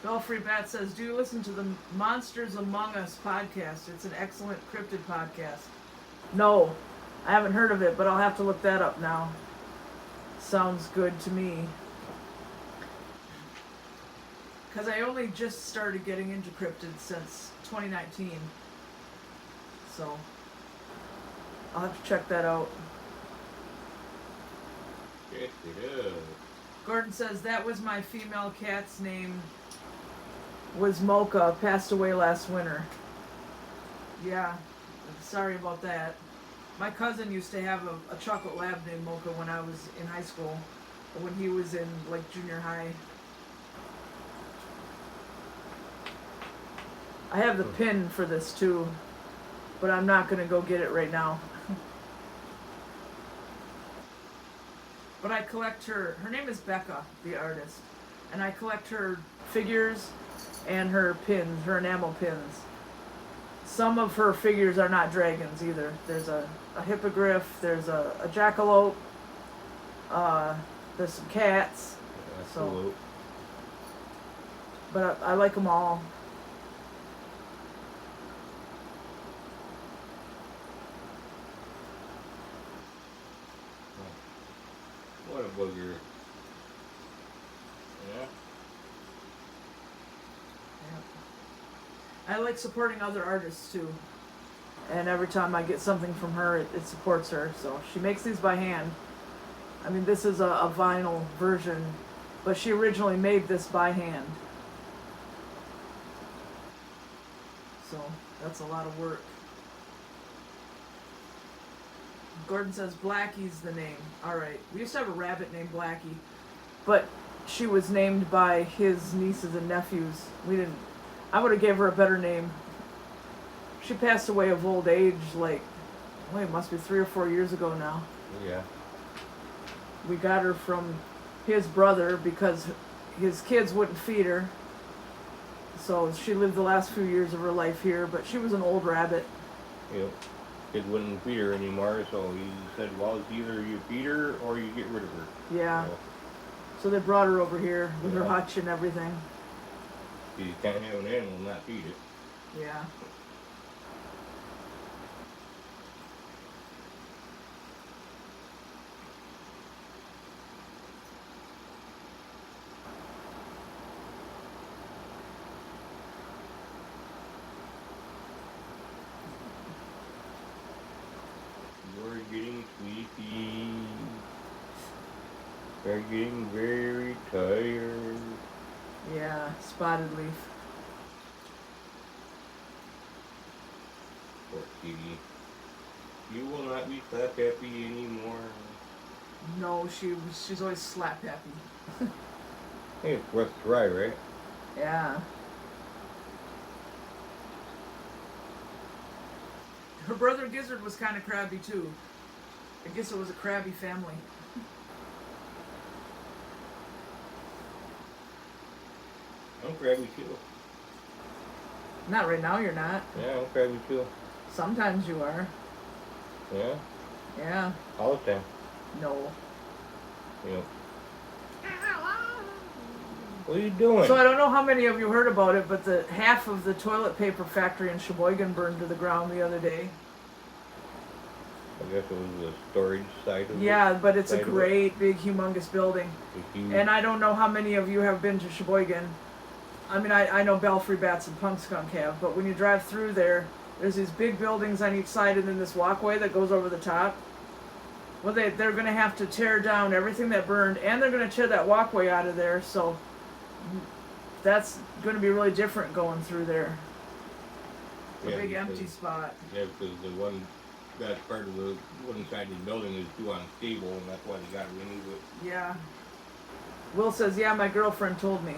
Belfry Bat says, do you listen to the Monsters Among Us podcast? It's an excellent cryptid podcast. No, I haven't heard of it, but I'll have to look that up now. Sounds good to me. Because I only just started getting into cryptids since 2019. So, I'll have to check that out. Check it out. Gordon says, that was my female cat's name. Was Mocha, passed away last winter. Yeah, sorry about that. My cousin used to have a chocolate lab named Mocha when I was in high school, when he was in like junior high. I have the pin for this too, but I'm not gonna go get it right now. But I collect her name is Becca, the artist, and I collect her figures and her pins, her enamel pins. Some of her figures are not dragons either. There's a hippogriff, there's a jackalope, there's some cats. So, but I like them all. What a booger. Yeah. I like supporting other artists too. And every time I get something from her, it supports her. So she makes these by hand. I mean, this is a vinyl version, but she originally made this by hand. So that's a lot of work. Gordon says Blackie's the name. Alright. We used to have a rabbit named Blackie, but she was named by his nieces and nephews. I would have gave her a better name. She passed away of old age, like, it must be 3 or 4 years ago now. Yeah. We got her from his brother because his kids wouldn't feed her. So she lived the last few years of her life here, but she was an old rabbit. Yep. Kid wouldn't feed her anymore, so he said, well, it's either you feed her or you get rid of her. Yeah. So they brought her over here with her Yeah. hutch and everything. You can't have an animal and not feed it. Yeah. You're getting sleepy. You're getting very tired. Yeah, spotted leaf. Poor kitty. You will not be slap happy anymore. No, she's always slap happy. Hey, it's worth a try, right? Yeah. Her brother Gizzard was kind of crabby too. I guess it was a crabby family. I'm crabby too. Not right now, you're not. Yeah, I'm crabby too. Sometimes you are. Yeah, Yeah. all the time. No. Yep. What are you doing? So I don't know how many of you heard about it, but the half of the toilet paper factory in Sheboygan burned to the ground the other day. I guess it was the storage side of it. Yeah, but it's a Side of it. great, big, humongous building. It's huge. And I don't know how many of you have been to Sheboygan. I mean, I know Belfry Bats and Punk Skunk have, but when you drive through there, there's these big buildings on each side and then this walkway that goes over the top. Well, they're going to have to tear down everything that burned, and they're going to tear that walkway out of there, so that's going to be really different going through there. A Yeah, big because- empty spot. Yeah, because that part of the one side of the building is too unstable, and that's why they got to remove it. Yeah. Will says, yeah, my girlfriend told me.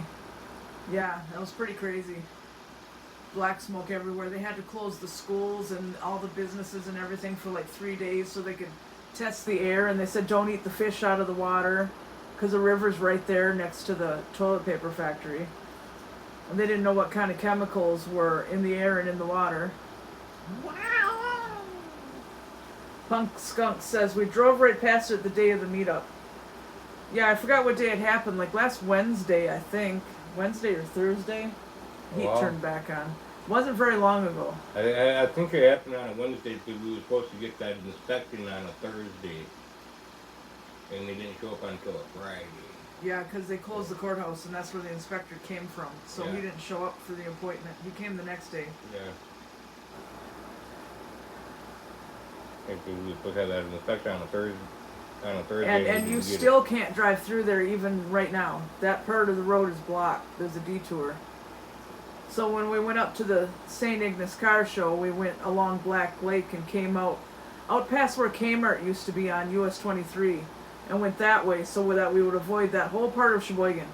Yeah, that was pretty crazy. Black smoke everywhere. They had to close the schools and all the businesses and everything for like 3 days so they could test the air. And they said, don't eat the fish out of the water because the river's right there next to the toilet paper factory. And they didn't know what kind of chemicals were in the air and in the water. Punk Skunk says, we drove right past it the day of the meetup. Yeah, I forgot what day it happened. Like last Wednesday, I think. Wednesday or Thursday. Heat Wow. turned back on. Wasn't very long ago. I think it happened on a Wednesday because we were supposed to get that inspection on a Thursday, and they didn't show up until a Friday. Yeah, because they closed the courthouse, and that's where the inspector came from. So Yeah. he didn't show up for the appointment. He came the next day. Yeah. I think we were supposed to have that inspection on a Thursday. And you still can't drive through there even right now. That part of the road is blocked. There's a detour. So when we went up to the St. Ignace Car Show, we went along Black Lake and came out past where Kmart used to be on US 23 and went that way so that we would avoid that whole part of Sheboygan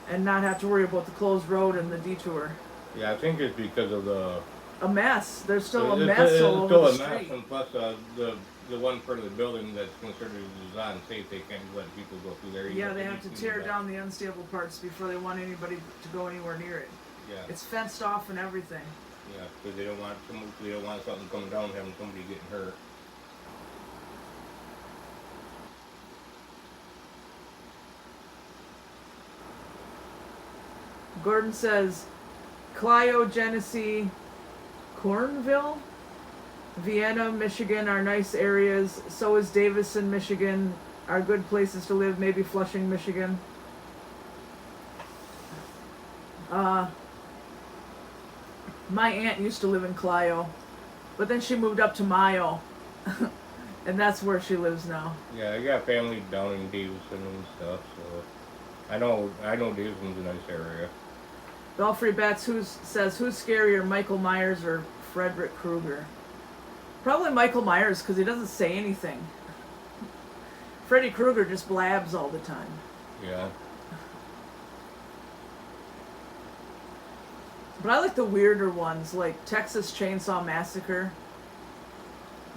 and not have to worry about the closed road and the detour. Yeah, I think it's because of the. A mess. There's still a It's mess all still over a the mess, street. and plus the one part of the building that's considered design safe, they can't let people go through there. Yeah, they have to tear down the unstable parts before they want anybody to go anywhere near it. Yeah, It's fenced off and everything. yeah, because they don't want something coming down and having somebody getting hurt. Gordon says, Clio, Genesee, Cornville, Vienna, Michigan are nice areas. So is Davison, Michigan, are good places to live. Maybe Flushing, Michigan. My aunt used to live in Clio, but then she moved up to Mayo, and that's where she lives now. Yeah, I got family down in Davison and stuff, so I know Davison's a nice area. Belfry Bats says, who's scarier, Michael Myers or Frederick Krueger? Probably Michael Myers, because he doesn't say anything. Freddy Krueger just blabs all the time. Yeah. But I like the weirder ones, like Texas Chainsaw Massacre.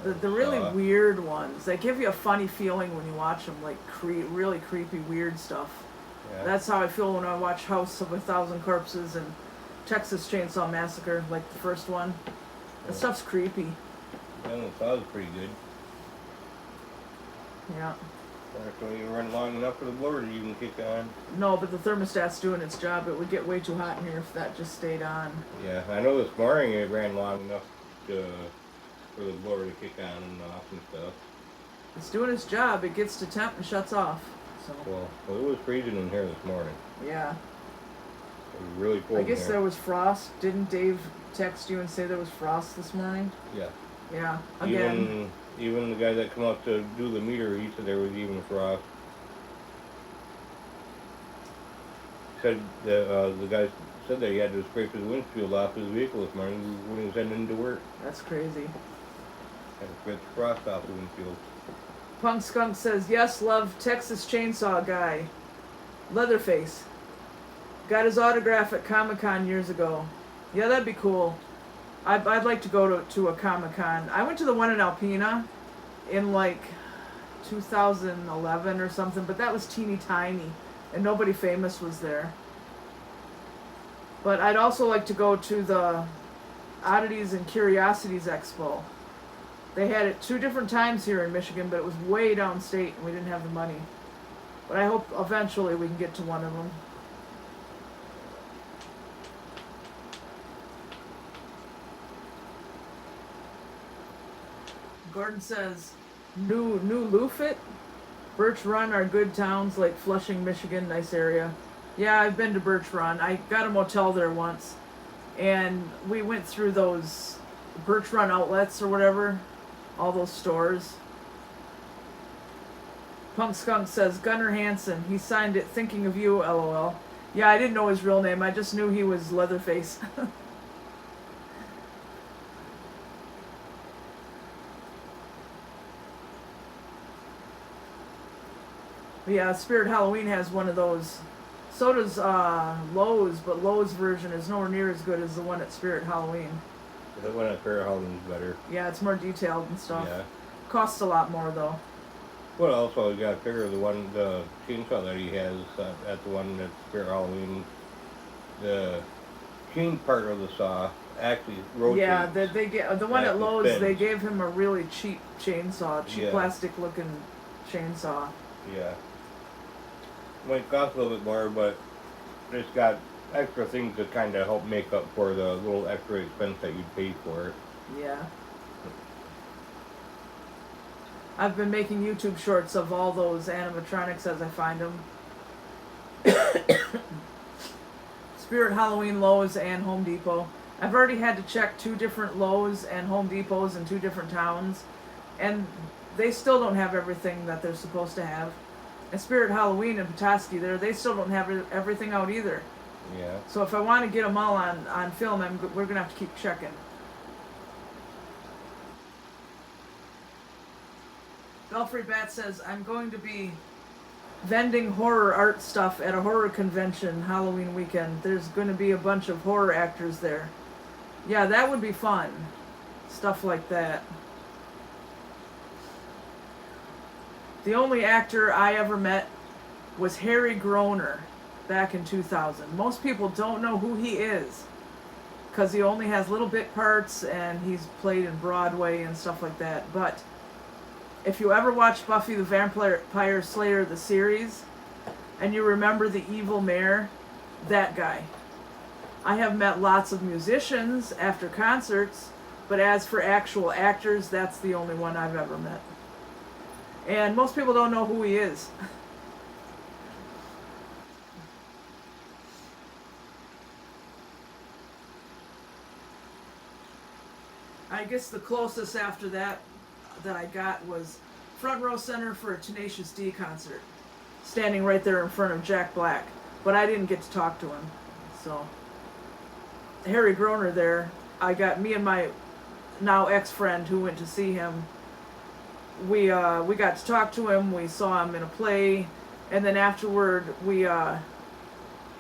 The really weird ones. They give you a funny feeling when you watch them, like really creepy, weird stuff. Yeah. That's how I feel when I watch House of a Thousand Corpses and Texas Chainsaw Massacre, like the first one. That stuff's creepy. Yeah, the saw's pretty good. Yeah. Don't even run long enough for the blower to even kick on. No, but the thermostat's doing its job. It would get way too hot in here if that just stayed on. Yeah, I know this morning it ran long enough for the blower to kick on and off and stuff. It's doing its job. It gets to temp and shuts off. So. Well, it was freezing in here this morning. Yeah. It was really cold. I guess in here. there was frost. Didn't Dave text you and say there was frost this morning? Yeah. Yeah. Again. Even the guy that come out to do the meter, he said there was even frost. Said the guy said that he had to scrape his windshield off his vehicle this morning when he was heading into work. That's crazy. Had to scrape the frost off the windshield. Punk Skunk says, yes, love Texas Chainsaw Guy. Leatherface. Got his autograph at Comic-Con years ago. Yeah, that'd be cool. I'd like to go to a Comic-Con. I went to the one in Alpena in like 2011 or something, but that was teeny tiny and nobody famous was there. But I'd also like to go to the Oddities and Curiosities Expo. They had it 2 different times here in Michigan, but it was way downstate and we didn't have the money. But I hope eventually we can get to one of them. Gordon says, new Lufit, Birch Run are good towns like Flushing, Michigan, nice area. Yeah, I've been to Birch Run. I got a motel there once, and we went through those Birch Run outlets or whatever, all those stores. Punk Skunk says, Gunnar Hansen, he signed it thinking of you, LOL. Yeah, I didn't know his real name. I just knew he was Leatherface. Yeah, Spirit Halloween has one of those. So does Lowe's, but Lowe's version is nowhere near as good as the one at Spirit Halloween. The one at Fair Halloween's better. Yeah, it's more detailed and stuff. Yeah. Costs a lot more though. Well, also you got to figure the chainsaw that he has at the one at Fair Halloween. The chain part of the saw actually rotates. Yeah, they get the one at Lowe's. bends. They gave him a really cheap chainsaw, cheap Yeah. plastic looking chainsaw. Yeah. Might cost a little bit more, but it's got extra things to kind of help make up for the little extra expense that you pay for it. Yeah. I've been making YouTube shorts of all those animatronics as I find them. Spirit Halloween, Lowe's, and Home Depot. I've already had to check 2 different Lowe's and Home Depots in 2 different towns, and they still don't have everything that they're supposed to have. And Spirit Halloween in Petoskey, they still don't have everything out either. Yeah. So if I want to get them all on film, we're going to have to keep checking. Belfry Bat says, I'm going to be vending horror art stuff at a horror convention Halloween weekend. There's going to be a bunch of horror actors there. Yeah, that would be fun. Stuff like that. The only actor I ever met was Harry Groener back in 2000. Most people don't know who he is because he only has little bit parts and he's played in Broadway and stuff like that. But if you ever watch Buffy the Vampire Slayer, the series, and you remember the evil mayor, that guy. I have met lots of musicians after concerts, but as for actual actors, that's the only one I've ever met. And most people don't know who he is. I guess the closest after that I got was front row center for a Tenacious D concert. Standing right there in front of Jack Black. But I didn't get to talk to him. So, Harry Groener there, I got me and my now ex-friend who went to see him. We got to talk to him. We saw him in a play, and then afterward we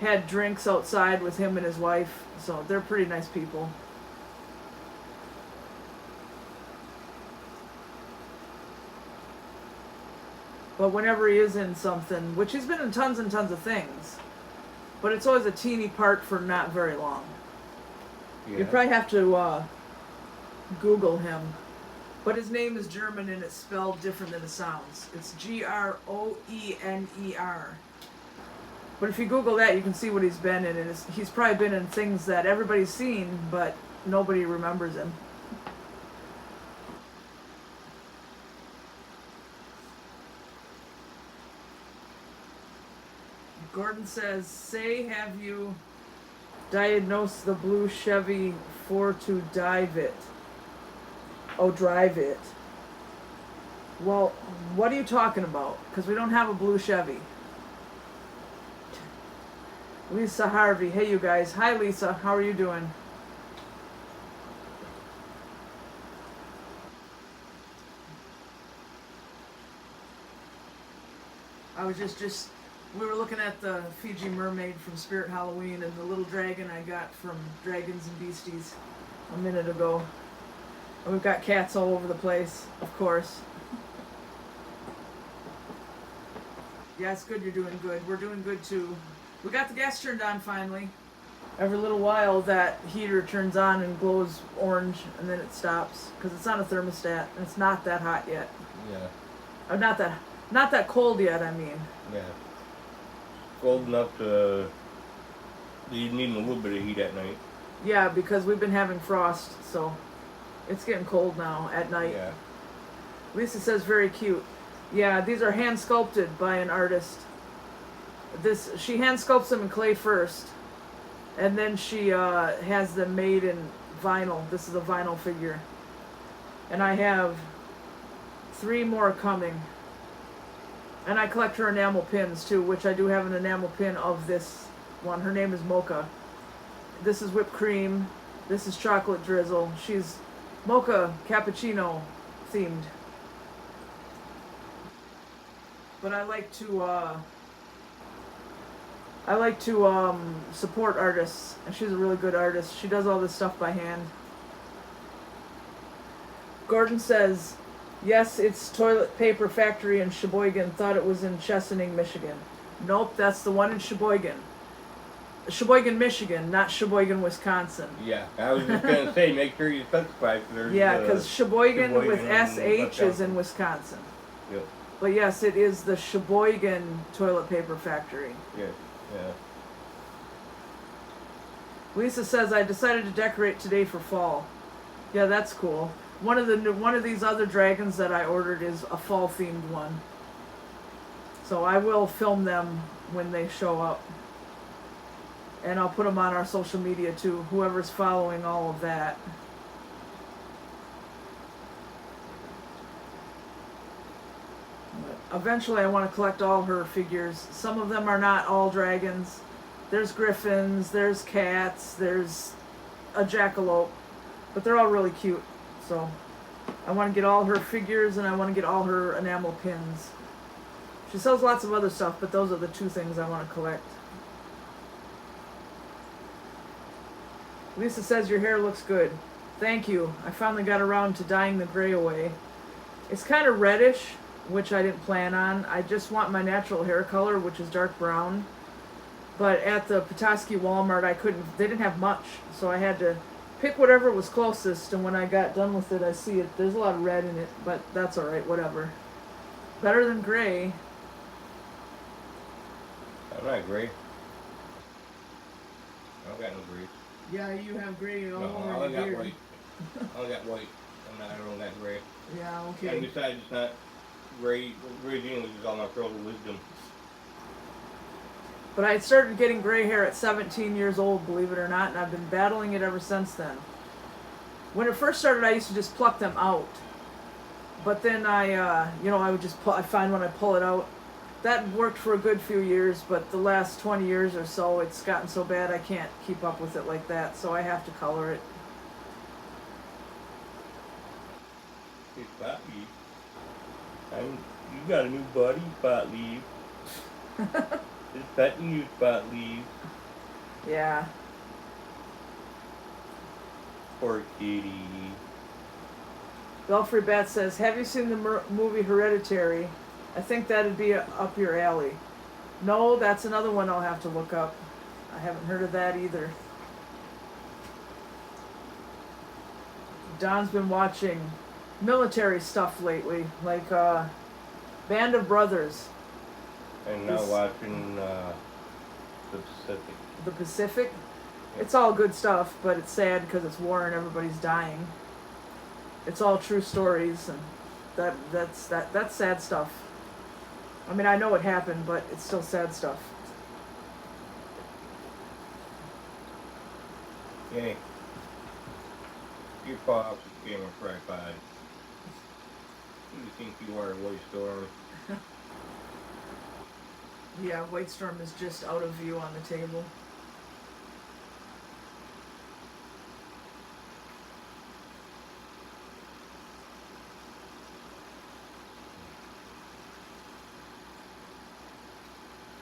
had drinks outside with him and his wife. So they're pretty nice people. But whenever he is in something, which he's been in tons and tons of things, but it's always a teeny part for not very long. Yeah. You probably have to Google him. But his name is German and it's spelled different than it sounds. It's Groener. But if you Google that, you can see what he's been in. And he's probably been in things that everybody's seen, but nobody remembers him. Gordon says, say, have you diagnosed the blue Chevy for to drive it? Oh, drive it. Well, what are you talking about? Because we don't have a blue Chevy. Lisa Harvey. Hey, you guys. Hi, Lisa. How are you doing? I was just we were looking at the Fiji mermaid from Spirit Halloween and the little dragon I got from Dragons and Beasties a minute ago. And we've got cats all over the place, of course. Yeah, it's good you're doing good. We're doing good too. We got the gas turned on finally. Every little while that heater turns on and glows orange and then it stops because it's on a thermostat and it's not that hot yet. Yeah. Or not that cold yet, I mean. Yeah. Cold enough to you need a little bit of heat at night. Yeah, because we've been having frost, so it's getting cold now at night. Yeah. Lisa says very cute. Yeah, these are hand sculpted by an artist. She hand sculpts them in clay first, and then she has them made in vinyl. This is a vinyl figure, and I have 3 more coming. And I collect her enamel pins too, which I do have an enamel pin of this one. Her name is Mocha. This is whipped cream. This is chocolate drizzle. She's mocha cappuccino themed. But I like to support artists, and she's a really good artist. She does all this stuff by hand. Gordon says, yes, it's Toilet Paper Factory in Sheboygan. Thought it was in Chesaning, Michigan. Nope, that's the one in Sheboygan. Sheboygan, Michigan, not Sheboygan, Wisconsin. Yeah, I was just going to say, make sure you specify. Yeah, because Sheboygan with Sheboygan SH is in Wisconsin. Yep. But yes, it is the Sheboygan Toilet Paper Factory. Yeah, yeah. Lisa says, I decided to decorate today for fall. Yeah, that's cool. One of these other dragons that I ordered is a fall themed one. So I will film them when they show up. And I'll put them on our social media too, whoever's following all of that. But eventually I want to collect all her figures. Some of them are not all dragons. There's griffins, there's cats, there's a jackalope. But they're all really cute. So I want to get all her figures and I want to get all her enamel pins. She sells lots of other stuff, but those are the 2 things I want to collect. Lisa says your hair looks good. Thank you. I finally got around to dyeing the gray away. It's kind of reddish, which I didn't plan on. I just want my natural hair color, which is dark brown. But at the Petoskey Walmart, they didn't have much, so I had to pick whatever was closest, and when I got done with it, I see it. There's a lot of red in it, but that's alright, whatever. Better than gray. I'm not gray. I don't got no gray. Yeah, you have gray all No, over I your only got beard. white. I only got white. I don't got gray. Yeah, And okay. besides, it's not gray. Gray English is all my pearls of wisdom. But I started getting gray hair at 17 years old, believe it or not, and I've been battling it ever since then. When it first started, I used to just pluck them out. But then I would just I find when I pull it out. That worked for a good few years, but the last 20 years or so, it's gotten so bad I can't keep up with it like that, so I have to color it. Hey, Spot Leaf. You got a new buddy, Spot Leaf. Just petting you, spot leaves. Yeah. Poor kitty. Belfry Bat says, have you seen the movie Hereditary? I think that'd be up your alley. No, that's another one I'll have to look up. I haven't heard of that either. Don's been watching military stuff lately, like Band of Brothers. And now watching the Pacific. The Pacific? It's all good stuff, but it's sad because it's war and everybody's dying. It's all true stories, and that's sad stuff. I mean, I know it happened, but it's still sad stuff. Yay. Your paw off the camera tripod. Who do you think you are, White Storm? Yeah, White Storm is just out of view on the table.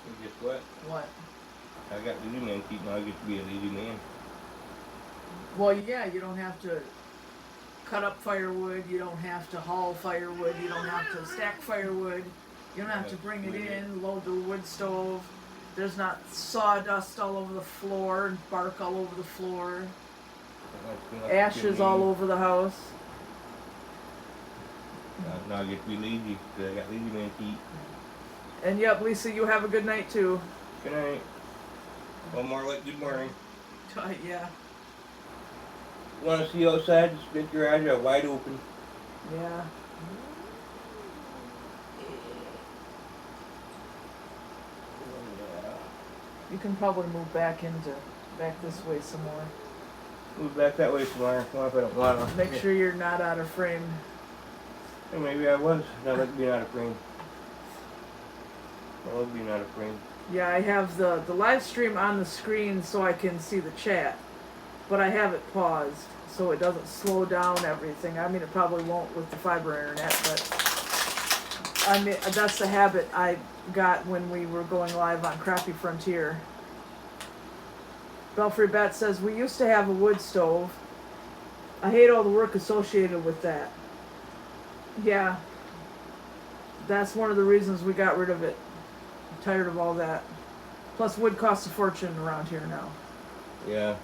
And guess what? What? I got lazy man feet, now I get to be a lazy man. Well, yeah, you don't have to cut up firewood, you don't have to haul firewood, you don't have to stack firewood, you don't have to bring it in, load the wood stove. There's not sawdust all over the floor and bark all over the floor. Ashes all over the house. Now I get to be lazy because I got lazy man feet. And yep, Lisa, you have a good night too. Good night. One more like good morning. Yeah. Want to see outside? Just make your eyes out wide open. Yeah. You can probably move back this way some more. Move back that way some more. Well, if I don't want to. Make sure you're not out of frame. Hey, maybe I was. Now let's be out of frame. I love being out of frame. Yeah, I have the live stream on the screen so I can see the chat, but I have it paused so it doesn't slow down everything. I mean, it probably won't with the fiber internet, but I mean, that's the habit I got when we were going live on Crappy Frontier. Belfry Bat says, we used to have a wood stove. I hate all the work associated with that. Yeah, that's one of the reasons we got rid of it. I'm tired of all that. Plus, wood costs a fortune around here now. Yeah.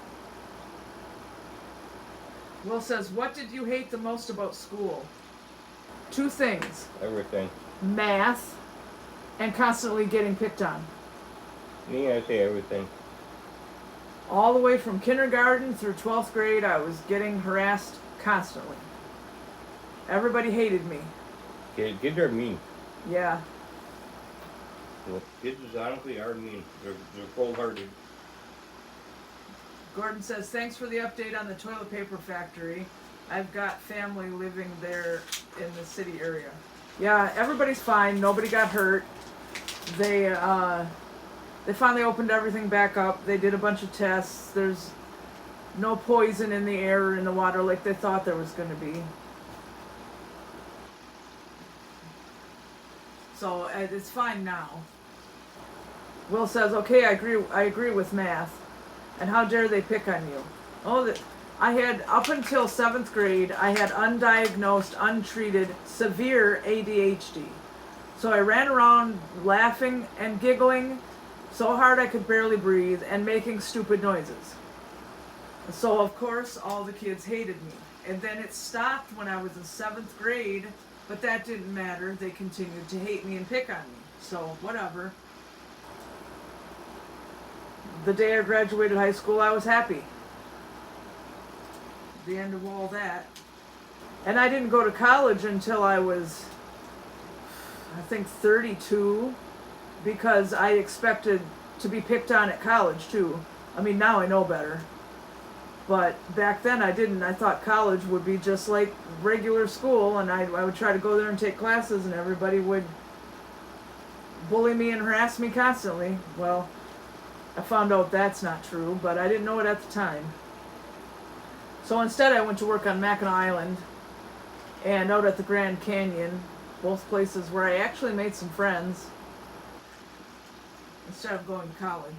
Will says, what did you hate the most about school? 2 things. Everything. Math and constantly getting picked on. Me, I say everything. All the way from kindergarten through 12th grade, I was getting harassed constantly. Everybody hated me. Kids are mean. Yeah. Well, kids honestly are mean. They're cold-hearted. Gordon says, thanks for the update on the toilet paper factory. I've got family living there in the city area. Yeah, everybody's fine. Nobody got hurt. They finally opened everything back up. They did a bunch of tests. There's no poison in the air or in the water like they thought there was going to be. So it's fine now. Will says, okay, I agree with math. And how dare they pick on you? Oh, I had, up until 7th grade, I had undiagnosed, untreated, severe ADHD. So I ran around laughing and giggling so hard I could barely breathe and making stupid noises. So, of course, all the kids hated me. And then it stopped when I was in 7th grade, but that didn't matter. They continued to hate me and pick on me. So, whatever. The day I graduated high school, I was happy. The end of all that. And I didn't go to college until I was, I think, 32, because I expected to be picked on at college, too. I mean, now I know better. But back then I didn't. I thought college would be just like regular school, and I would try to go there and take classes, and everybody would bully me and harass me constantly. Well, I found out that's not true, but I didn't know it at the time. So instead I went to work on Mackinac Island and out at the Grand Canyon, both places where I actually made some friends. instead of going to college.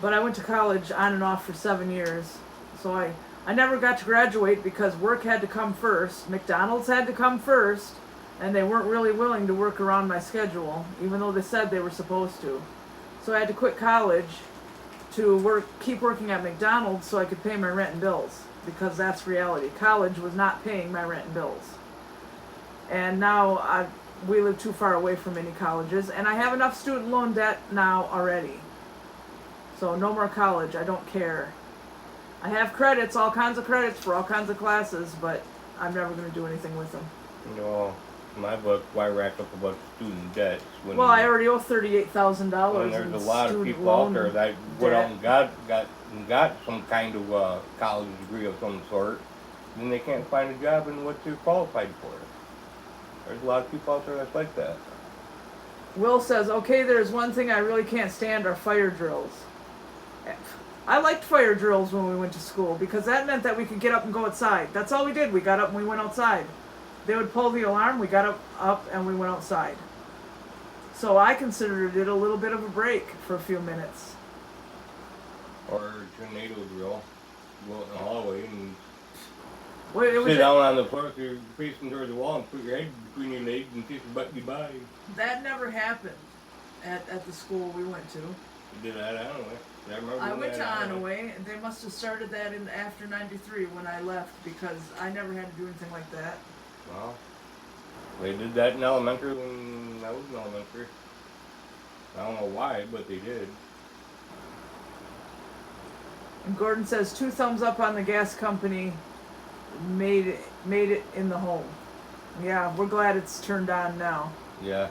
But I went to college on and off for 7 years. So I never got to graduate because work had to come first. McDonald's had to come first. And they weren't really willing to work around my schedule, even though they said they were supposed to. So I had to quit college to keep working at McDonald's so I could pay my rent and bills. Because that's reality. College was not paying my rent and bills. And now we live too far away from any colleges. And I have enough student loan debt now already. So no more college. I don't care. I have credits, all kinds of credits for all kinds of classes, but I'm never going to do anything with them. No, in my book, why rack up a bunch of student debts when I already owe $38,000. When there's a lot of people out there that went out and got some kind of college degree of some sort, then they can't find a job in what they're qualified for. There's a lot of people out there that's like that. Will says, okay, there's one thing I really can't stand are fire drills. I liked fire drills when we went to school because that meant that we could get up and go outside. That's all we did. We got up and we went outside. They would pull the alarm, we got up and we went outside. So I considered it a little bit of a break for a few minutes. Or tornado drill. Go out in the hallway and Well, sit down on the floor if you're facing towards the wall and put your head between your legs and kiss your butt goodbye. That never happened at the school we went to. You did that anyway. I went to Onaway, and they must have started that in after '93 when I left because I never had to do anything like that. Well, they did that in elementary when I was in elementary. I don't know why, but they did. And Gordon says 2 thumbs up on the gas company made it in the home. Yeah, we're glad it's turned on now. Yeah.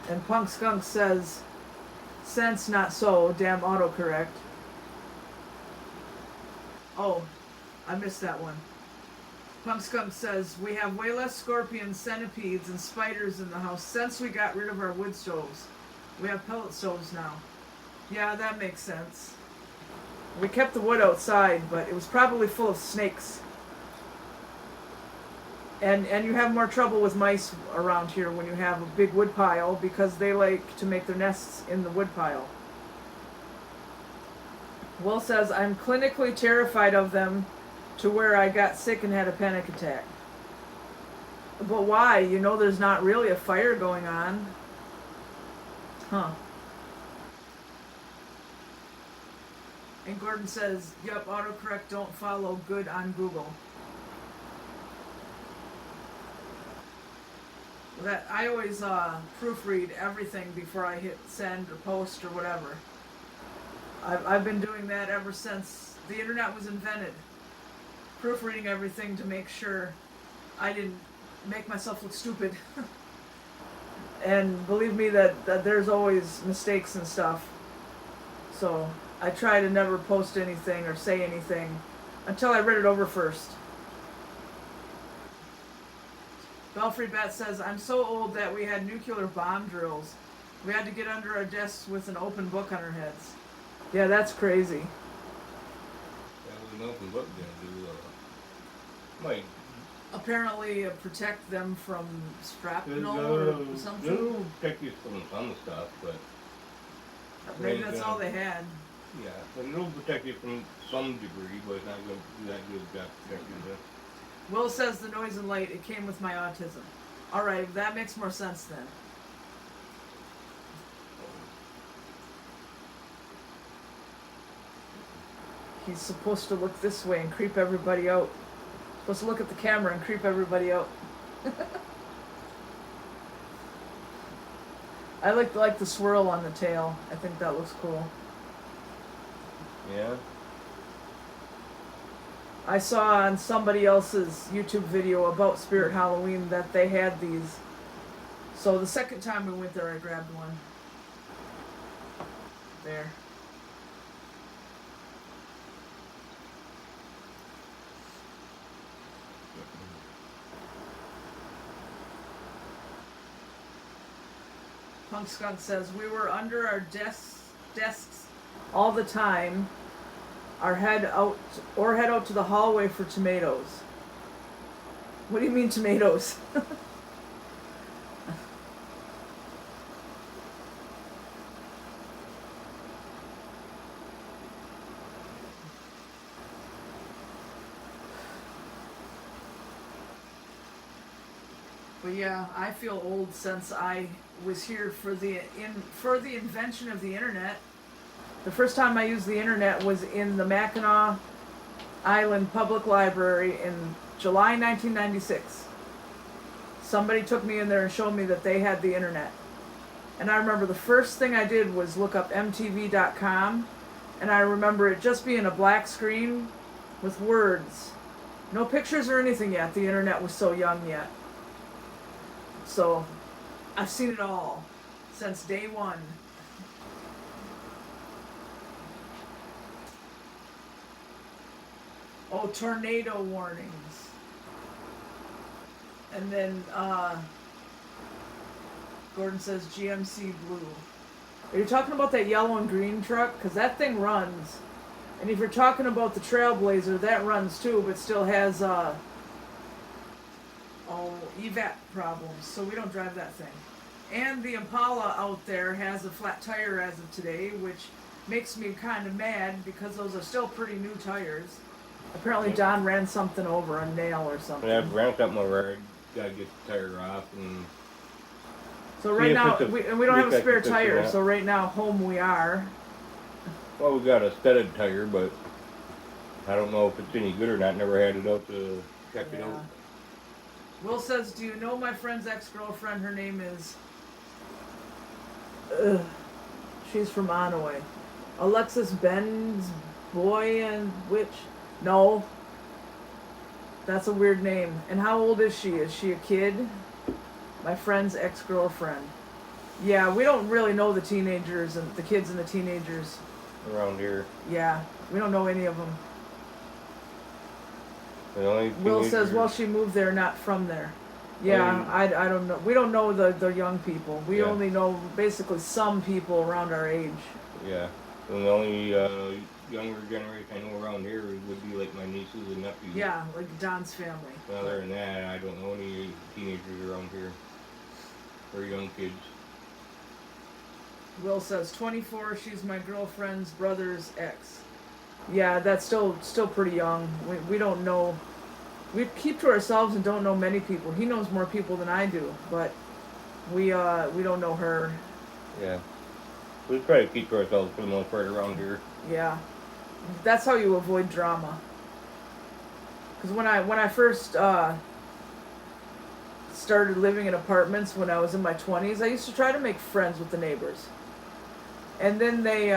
And Punk Skunk says, sense not so, damn autocorrect. Oh, I missed that one. Punk Skunk says, we have way less scorpions, centipedes, and spiders in the house since we got rid of our wood stoves. We have pellet stoves now. Yeah, that makes sense. We kept the wood outside, but it was probably full of snakes. And you have more trouble with mice around here when you have a big wood pile because they like to make their nests in the wood pile. Will says, I'm clinically terrified of them to where I got sick and had a panic attack. But why? You know there's not really a fire going on. Huh. And Gordon says, yep, autocorrect don't follow good on Google. That I always proofread everything before I hit send or post or whatever. I've been doing that ever since the internet was invented. Proofreading everything to make sure I didn't make myself look stupid. And believe me that there's always mistakes and stuff. So I try to never post anything or say anything until I read it over first. Belfry Bat says, I'm so old that we had nuclear bomb drills. We had to get under our desks with an open book on our heads. Yeah, that's crazy. That was an open book then, do Apparently protect them from shrapnel or something. It'll protect you from some stuff, but maybe that's all they had. Yeah, but it'll protect you from some degree, but it's not going to do that good job protecting you. Will says the noise and light, it came with my autism. Alright, that makes more sense then. He's supposed to look this way and creep everybody out. Supposed to look at the camera and creep everybody out. I like the swirl on the tail. I think that looks cool. Yeah. I saw on somebody else's YouTube video about Spirit Halloween that they had these. So the second time we went there, I grabbed one. There. Punk Skunk says, we were under our desks all the time. Head out to the hallway for tomatoes. What do you mean tomatoes? But yeah, I feel old since I was here for the invention of the internet. The first time I used the internet was in the Mackinac Island Public Library in July 1996. Somebody took me in there and showed me that they had the internet. And I remember the first thing I did was look up MTV.com, and I remember it just being a black screen with words. No pictures or anything yet. The internet was so young yet. So, I've seen it all since day one. Oh, tornado warnings. And then, Gordon says GMC blue. Are you talking about that yellow and green truck? Because that thing runs. And if you're talking about the Trailblazer, that runs too, but still has, evap problems, so we don't drive that thing. And the Impala out there has a flat tire as of today, which makes me kind of mad because those are still pretty new tires. Apparently Don ran something over, a nail or something. Yeah, ran something over. Gotta get the tire off. And so right now, we don't have a spare tire, so right now home we are. Well, we got a studded tire, but I don't know if it's any good or not. Never had it out to check it out. Will says, do you know my friend's ex-girlfriend? Her name is... she's from Onaway. Alexis Ben's boy and witch? No. That's a weird name. And how old is she? Is she a kid? My friend's ex-girlfriend. Yeah, we don't really know the teenagers and the kids and the teenagers. Around here. Yeah, we don't know any of them. The Will says, well, she moved there, not from there. Yeah, I don't know. We don't know the young people. We only know basically some people around our age. Yeah. And the only younger generation I know around here would be like my nieces and nephews. Yeah, like Don's family. Other than that, I don't know any teenagers around here. Or young kids. Will says, 24, she's my girlfriend's brother's ex. Yeah, that's still pretty young. We don't know. We keep to ourselves and don't know many people. He knows more people than I do, but we don't know her. Yeah. We try to keep to ourselves for the most part around here. Yeah. That's how you avoid drama. Because when I first started living in apartments when I was in my 20s, I used to try to make friends with the neighbors. And then they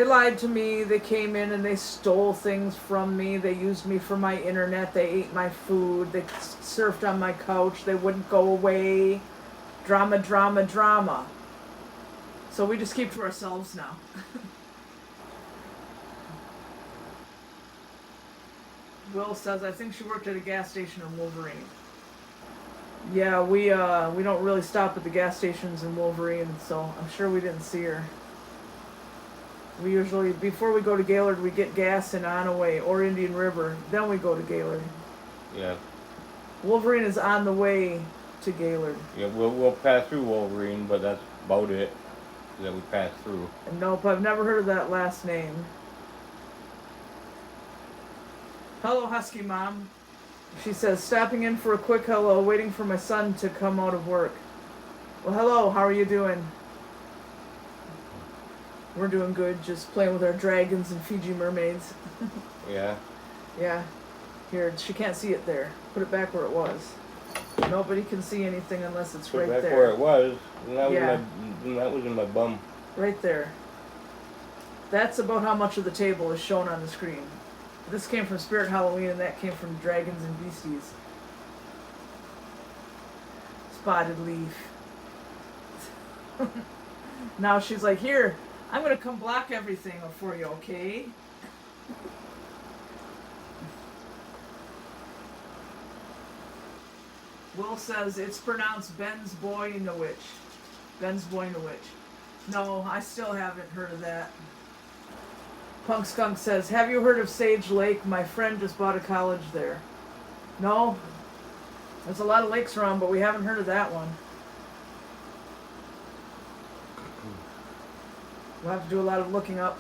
lied to me. They came in and they stole things from me. They used me for my internet. They ate my food. They surfed on my couch. They wouldn't go away. Drama, drama, drama. So we just keep to ourselves now. Will says, I think she worked at a gas station in Wolverine. Yeah, we don't really stop at the gas stations in Wolverine, so I'm sure we didn't see her. We usually, before we go to Gaylord, we get gas in Onaway or Indian River. Then we go to Gaylord. Yeah. Wolverine is on the way to Gaylord. Yeah, we'll pass through Wolverine, but that's about it that we pass through. Nope, I've never heard of that last name. Hello, Husky Mom. She says, stopping in for a quick hello, waiting for my son to come out of work. Well, hello, how are you doing? We're doing good, just playing with our dragons and Fiji mermaids. Yeah. Yeah. Here, she can't see it there. Put it back where it was. Nobody can see anything unless it's Put right back there. where it was. And that, Yeah. that was in my bum. Right there. That's about how much of the table is shown on the screen. This came from Spirit Halloween and that came from Dragons and Beasties. Spotted Leaf. Now she's like, here, I'm going to come block everything for you, okay? Will says it's pronounced Ben's Boy in the Witch. Ben's Boy in the Witch. No, I still haven't heard of that. Punk Skunk says, have you heard of Sage Lake? My friend just bought a college there. No. There's a lot of lakes around, but we haven't heard of that one. We'll have to do a lot of looking up.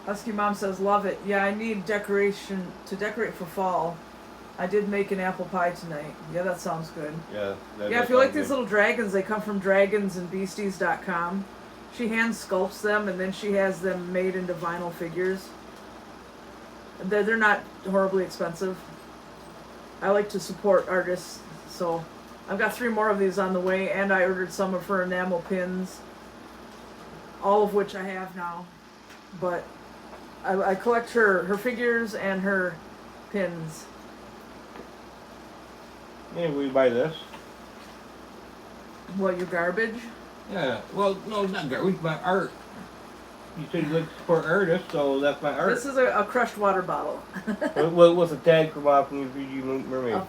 Husky Mom says, love it. Yeah, I need decoration to decorate for fall. I did make an apple pie tonight. Yeah, that sounds good. Yeah. Yeah, if you like these little dragons, they come from dragonsandbeasties.com. She hand sculpts them, and then she has them made into vinyl figures. They're not horribly expensive. I like to support artists, so I've got 3 more of these on the way, and I ordered some of her enamel pins, all of which I have now. But I collect her figures and her pins. Yeah, will you buy this? What, your garbage? Yeah. Well, no, it's not garbage. My art. You said you like to support artists, so that's my art. This is a crushed water bottle. What's the tag from off from your 3D mermaid?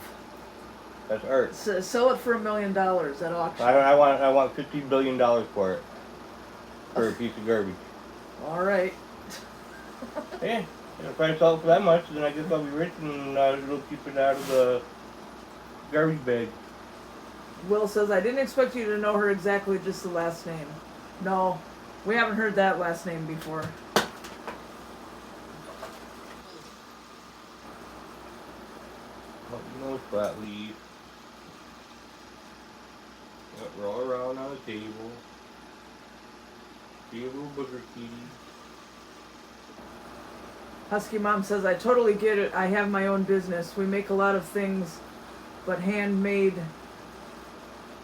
That's art. Sell it for $1 million at auction. I want $50 billion for it. For a piece of garbage. All right. Yeah. If I sell it for that much, then I guess I'll be rich and it'll keep it out of the garbage bag. Will says, I didn't expect you to know her exactly, just the last name. No, we haven't heard that last name before. Oh, you know, flat leaf. Roll around on the table. Be a little booger kitty. Husky Mom says, I totally get it. I have my own business. We make a lot of things, but handmade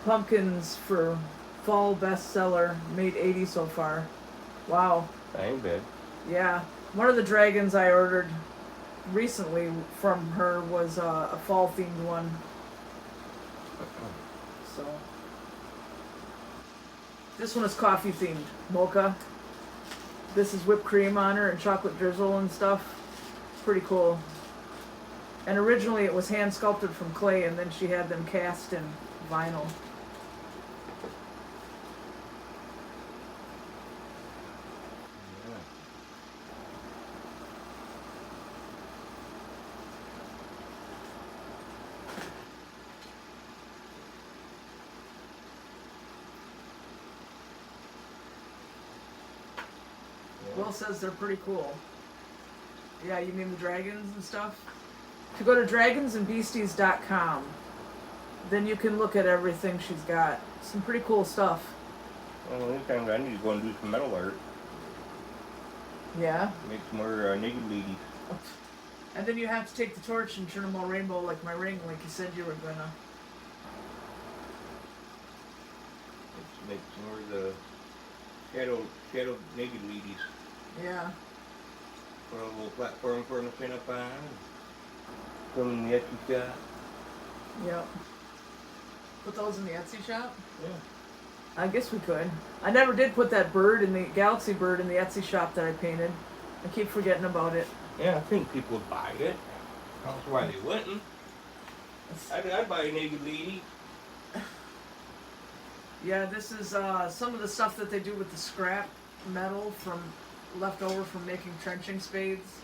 pumpkins for fall bestseller. Made 80 so far. Wow. That ain't bad. Yeah. One of the dragons I ordered recently from her was a fall themed one. So this one is coffee themed. Mocha. This is whipped cream on her and chocolate drizzle and stuff. Pretty cool. And originally it was hand sculpted from clay, and then she had them cast in vinyl. Will says they're pretty cool. Yeah, you mean the dragons and stuff? If you go to dragonsandbeasties.com, then you can look at everything she's got. Some pretty cool stuff. Well, anytime I need to go and do some metal art. Yeah. Make some more naked ladies. And then you have to take the torch and turn them all rainbow like my ring, like you said you were gonna. Make some more of the shadow naked ladies. Yeah. Put a little platform for them to stand up on. Put them in the Etsy shop. Yep. Put those in the Etsy shop? Yeah. I guess we could. I never did put that bird in the galaxy bird in the Etsy shop that I painted. I keep forgetting about it. Yeah, I think people would buy it. That's why they wouldn't. I'd buy a naked lady. Yeah, this is some of the stuff that they do with the scrap metal from left over from making trenching spades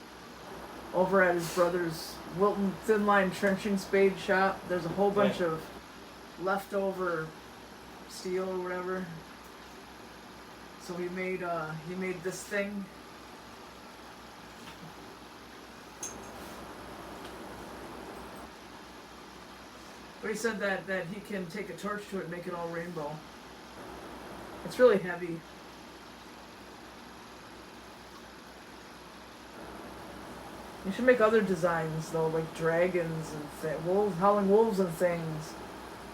over at his brother's Wilton thin line trenching spade shop. There's a whole bunch of leftover steel or whatever. So he made this thing. But he said that he can take a torch to it and make it all rainbow. It's really heavy. You should make other designs though, like dragons and wolves, howling wolves and things.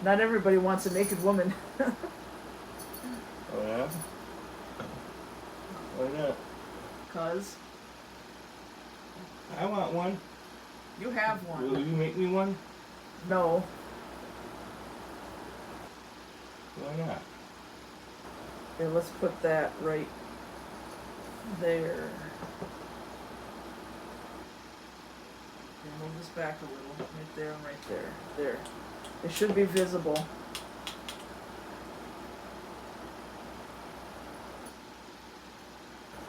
Not everybody wants a naked woman. Oh yeah? Why not? 'Cause I want one. you have one. Will you make me one? No. Why not? Okay, let's put that right there. Okay, move this back a little. Right there and right there. There. It should be visible.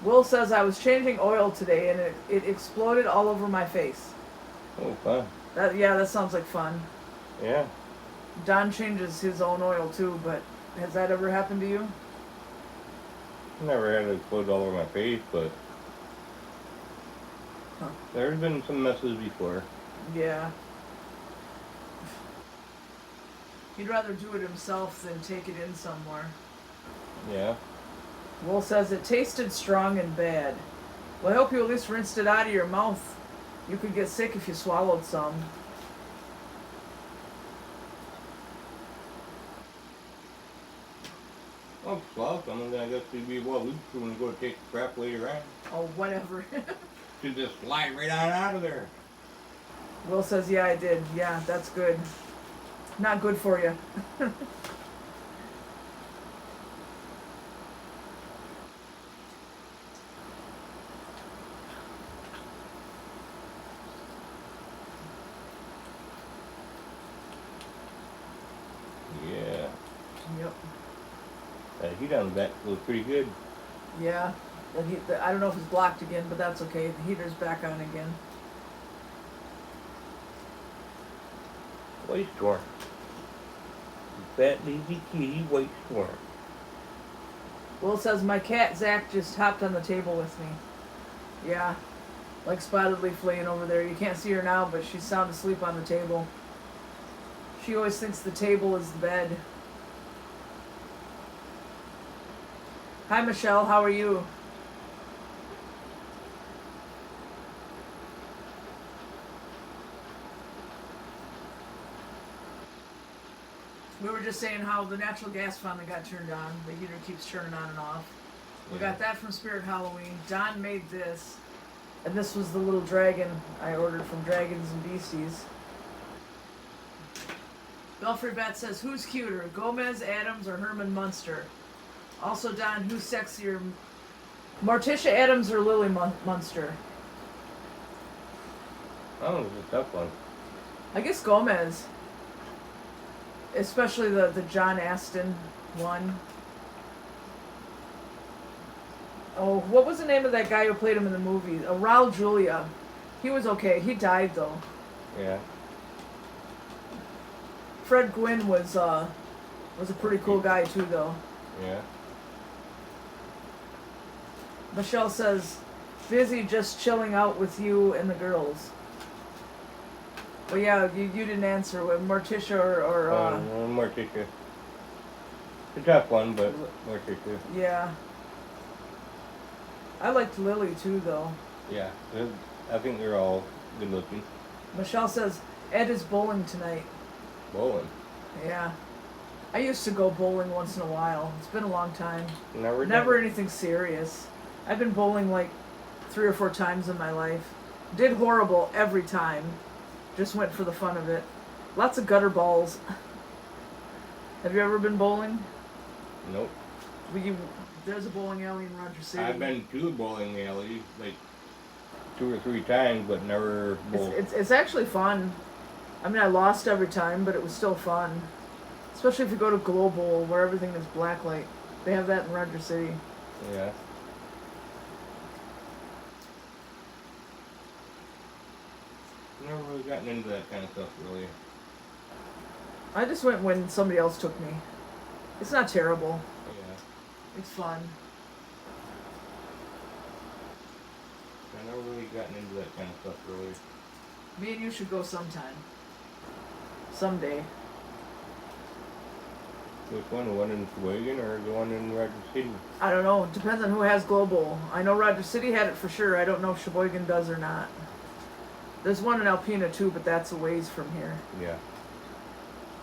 Will says I was changing oil today and it exploded all over my face. Oh, fun. That sounds like fun. Yeah. Don changes his own oil too, but has that ever happened to you? Never had it explode all over my face, but Huh. There's been some messes before. Yeah. He'd rather do it himself than take it in somewhere. Yeah. Will says it tasted strong and bad. Well, I hope you at least rinsed it out of your mouth. You could get sick if you swallowed some. Oh, well, I'm gonna guess it'd be well, we're gonna go take the crap later on. Oh, whatever. Should just slide right on out of there. Will says, yeah, I did. Yeah, that's good. Not good for you. Yeah. Yep. That heat on the back feels pretty good. Yeah. I don't know if it's blocked again, but that's okay. The heater's back on again. White storm. Fat lazy kitty white storm. Will says, my cat Zach just hopped on the table with me. Yeah. Like Spotted Leaf laying over there. You can't see her now, but she's sound asleep on the table. She always thinks the table is the bed. Hi, Michelle. How are you? We were just saying how the natural gas finally got turned on. The heater keeps turning on and off. We got that from Spirit Halloween. Don made this. And this was the little dragon I ordered from Dragons and Beasties. Belfry Bat says, who's cuter, Gomez, Adams, or Herman Munster? Also, Don, who's sexier, Morticia Adams or Lily Munster? Oh, it's a tough one. I guess Gomez. Especially the John Aston one. Oh, what was the name of that guy who played him in the movie? Raul Julia. He was okay. He died, though. Yeah. Fred Gwynn was a pretty cool guy, too, though. Yeah. Michelle says, busy just chilling out with you and the girls. Well, yeah, you didn't answer. Morticia or Morticia. It's a tough one, but Morticia. Yeah. I liked Lily, too, though. Yeah. I think they're all good looking. Michelle says, Ed is bowling tonight. Bowling. Yeah. I used to go bowling once in a while. It's been a long time. Never Anything serious. I've been bowling like 3 or 4 times in my life. Did horrible every time. Just went for the fun of it. Lots of gutter balls. Have you ever been bowling? Nope. There's a bowling alley in Roger City. I've been to a bowling alley like 2 or 3 times, but never bowled. It's actually fun. I mean, I lost every time, but it was still fun. Especially if you go to Glow Bowl, where everything is blacklight. They have that in Roger City. Yeah. Never really gotten into that kind of stuff, really. I just went when somebody else took me. It's not terrible. Yeah. It's fun. I've never really gotten into that kind of stuff, really. Me and you should go sometime. Someday. Which one? The one in Sheboygan or the one in Roger City? I don't know. It depends on who has Glow Bowl. I know Roger City had it for sure. I don't know if Sheboygan does or not. There's one in Alpena too, but that's a ways from here. Yeah.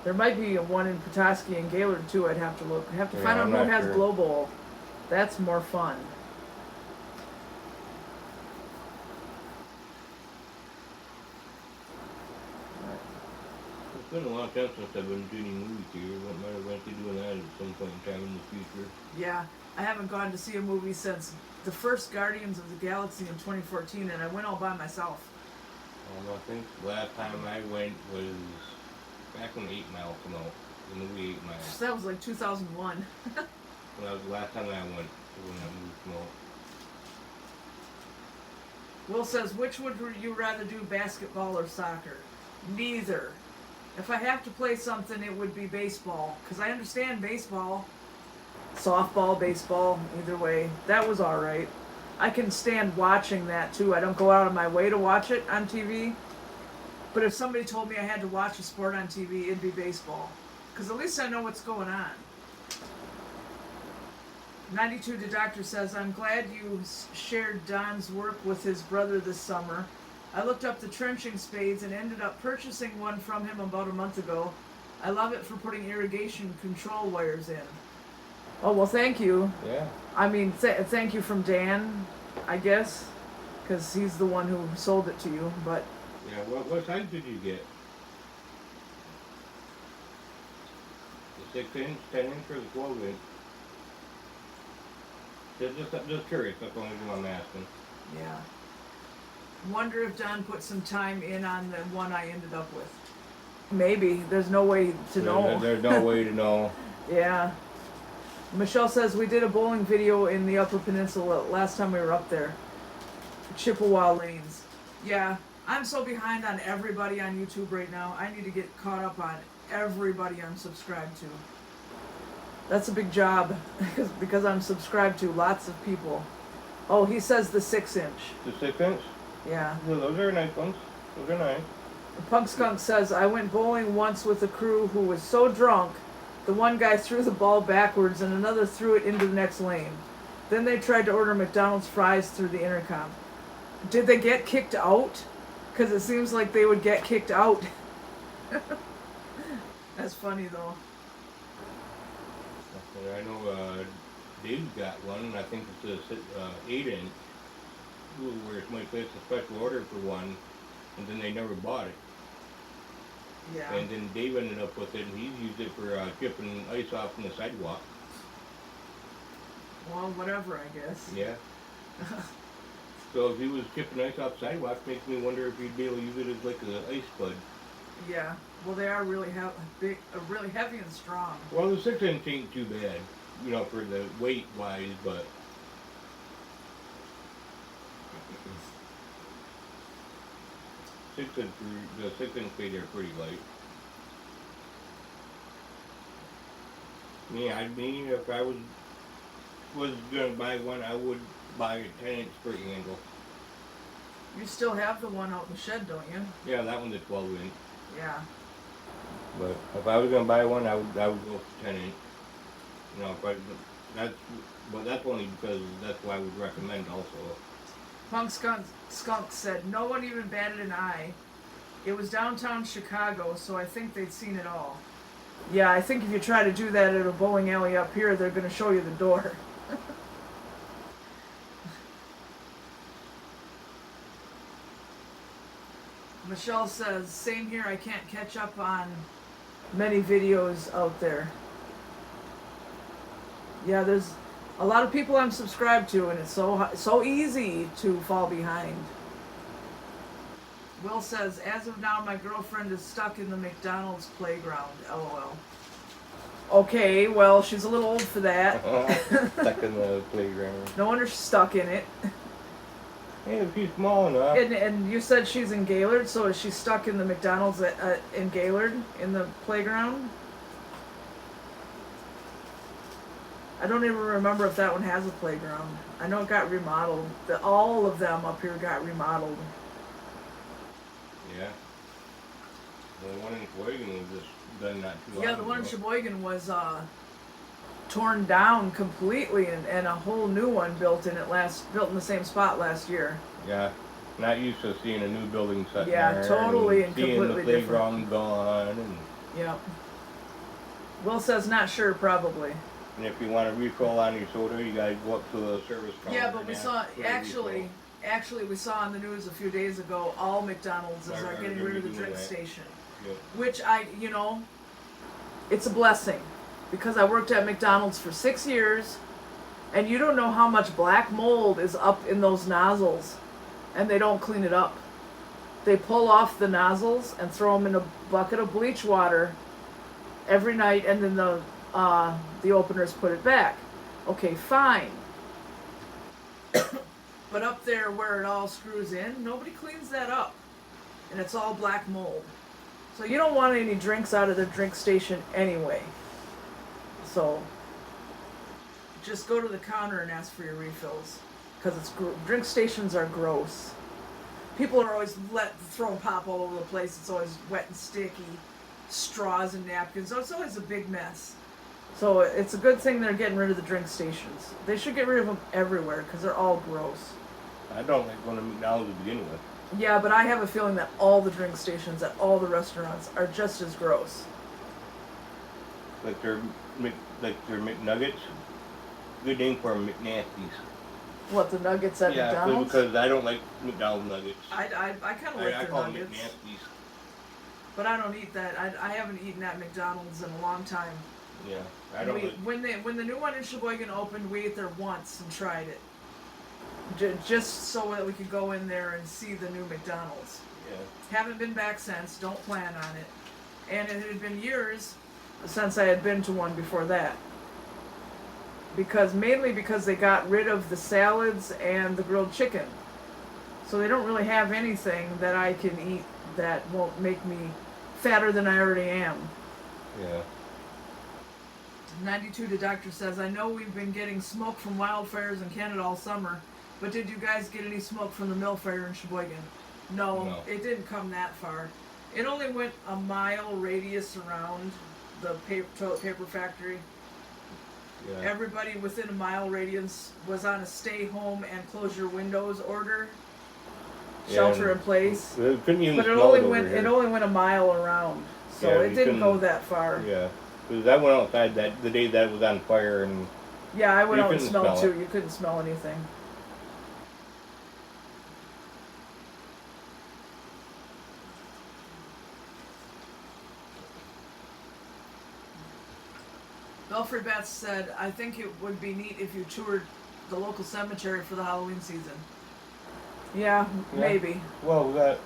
There might be one in Petoskey and Gaylord too. I'd have to look. I have to find out I'm who not has sure. Glow Bowl. That's more fun. It's been a long time since I've been to any movie theater. What might have went to doing that at some point in time in the future. Yeah, I haven't gone to see a movie since the first Guardians of the Galaxy in 2014, and I went all by myself. I think the last time I went was back when 8 Mile came out. The movie 8 Mile. So that was like 2001. Well, that was the last time I went when that movie came out. Will says, which would you rather do, basketball or soccer? Neither. If I have to play something, it would be baseball. Because I understand baseball. Softball, baseball, either way. That was alright. I can stand watching that too. I don't go out of my way to watch it on TV. But if somebody told me I had to watch a sport on TV, it'd be baseball. Because at least I know what's going on. 92 the doctor says, I'm glad you shared Don's work with his brother this summer. I looked up the trenching spades and ended up purchasing one from him about a month ago. I love it for putting irrigation control wires in. Oh, well, thank you. Yeah. I mean, thank you from Dan, I guess, because he's the one who sold it to you, but... Yeah, what size did you get? The 6-inch, 10-inch, or the 12-inch? Just curious, that's the only thing I'm asking. Yeah. Wonder if Don put some time in on the one I ended up with. Maybe. There's no way to know. There's no way to know. Yeah. Michelle says we did a bowling video in the Upper Peninsula last time we were up there. Chippewa lanes. Yeah. I'm so behind on everybody on YouTube right now. I need to get caught up on everybody I'm subscribed to. That's a big job because I'm subscribed to lots of people. Oh, he says the 6-inch. The 6-inch? Yeah. Yeah, those are nice ones. Those are nice. Punk Skunk says, I went bowling once with a crew who was so drunk, the one guy threw the ball backwards and another threw it into the next lane. Then they tried to order McDonald's fries through the intercom. Did they get kicked out? Because it seems like they would get kicked out. That's funny, though. I know Dave's got one, and I think it's a 8-inch, where somebody placed a special order for one, and then they never bought it. Yeah. And then Dave ended up with it, and he's used it for chipping ice off from the sidewalk. Well, whatever, I guess. Yeah. So if he was chipping ice off sidewalk, makes me wonder if he'd be able to use it as like an ice spud. Yeah. Well, they are really big, really heavy and strong. Well, the 6-inch ain't too bad, you know, for the weight wise, but. The 6-inch spade are pretty light. Yeah, if I was gonna buy one, I would buy a 10-inch spray handle. You still have the one out in the shed, don't you? Yeah, that one's a 12-inch. Yeah. But if I was gonna buy one, I would go for 10-inch. You know, but that's only because that's what I would recommend also. Punk Skunk said, no one even batted an eye. It was downtown Chicago, so I think they'd seen it all. Yeah, I think if you try to do that at a bowling alley up here, they're going to show you the door. Michelle says, same here, I can't catch up on many videos out there. Yeah, there's a lot of people I'm subscribed to, and it's so easy to fall behind. Will says, as of now, my girlfriend is stuck in the McDonald's playground. LOL. Okay, well, she's a little old for that. Stuck in the playground. No wonder she's stuck in it. Hey, if she's small enough. And you said she's in Gaylord, so is she stuck in the McDonald's in Gaylord in the playground? I don't even remember if that one has a playground. I know it got remodeled. All of them up here got remodeled. Yeah. The one in Sheboygan was just done not too long Yeah, the one in ago. Sheboygan was torn down completely, and a whole new one built in the same spot last year. Yeah. Not used to seeing a new building set Yeah, there. totally and seeing completely the playground gone. And Yep. Will says not sure, probably. if you want to refill on your soda, you guys go up to the service counter. Yeah, but we and saw ask for a refill. actually we saw on the news a few days ago all McDonald's are getting rid of the drink station. Yep. Which it's a blessing, because I worked at McDonald's for 6 years, and you don't know how much black mold is up in those nozzles, and they don't clean it up. They pull off the nozzles and throw them in a bucket of bleach water every night, and then the openers put it back. Okay, fine. But up there where it all screws in, nobody cleans that up, and it's all black mold. So you don't want any drinks out of the drink station anyway. So just go to the counter and ask for your refills, because drink stations are gross. People are always throwing pop all over the place. It's always wet and sticky, straws and napkins. So it's always a big mess. So it's a good thing they're getting rid of the drink stations. They should get rid of them everywhere because they're all gross. I don't like going to McDonald's to begin with. Yeah, but I have a feeling that all the drink stations at all the restaurants are just as gross. Like their McNuggets, good name for them, McNasties. What, the nuggets at McDonald's? Yeah, because I don't like McDonald's nuggets. I kind of like their call nuggets. them McNasties. But I don't eat that. I haven't eaten at McDonald's in a long time. Yeah, I don't. When the new one in Sheboygan opened, we ate there once and tried it. Just so that we could go in there and see the new McDonald's. Yeah. Haven't been back since. Don't plan on it. And it had been years since I had been to one before that. Mainly because they got rid of the salads and the grilled chicken. So they don't really have anything that I can eat that won't make me fatter than I already am. Yeah. 92 to Doctor says, I know we've been getting smoke from wildfires in Canada all summer, but did you guys get any smoke from the mill fire in Sheboygan? No, it didn't come that far. It only went a mile radius around the toilet paper factory. Yeah. Everybody within a mile radius was on a stay home and close your windows order, shelter in place. But it only went a mile around, so it didn't go that far. Yeah, because I went outside the day that was on fire, and yeah, I went out and smelled too. You couldn't smell anything. Belfry Bats said, I think it would be neat if you toured the local cemetery for the Halloween season. Yeah, maybe. Well, we got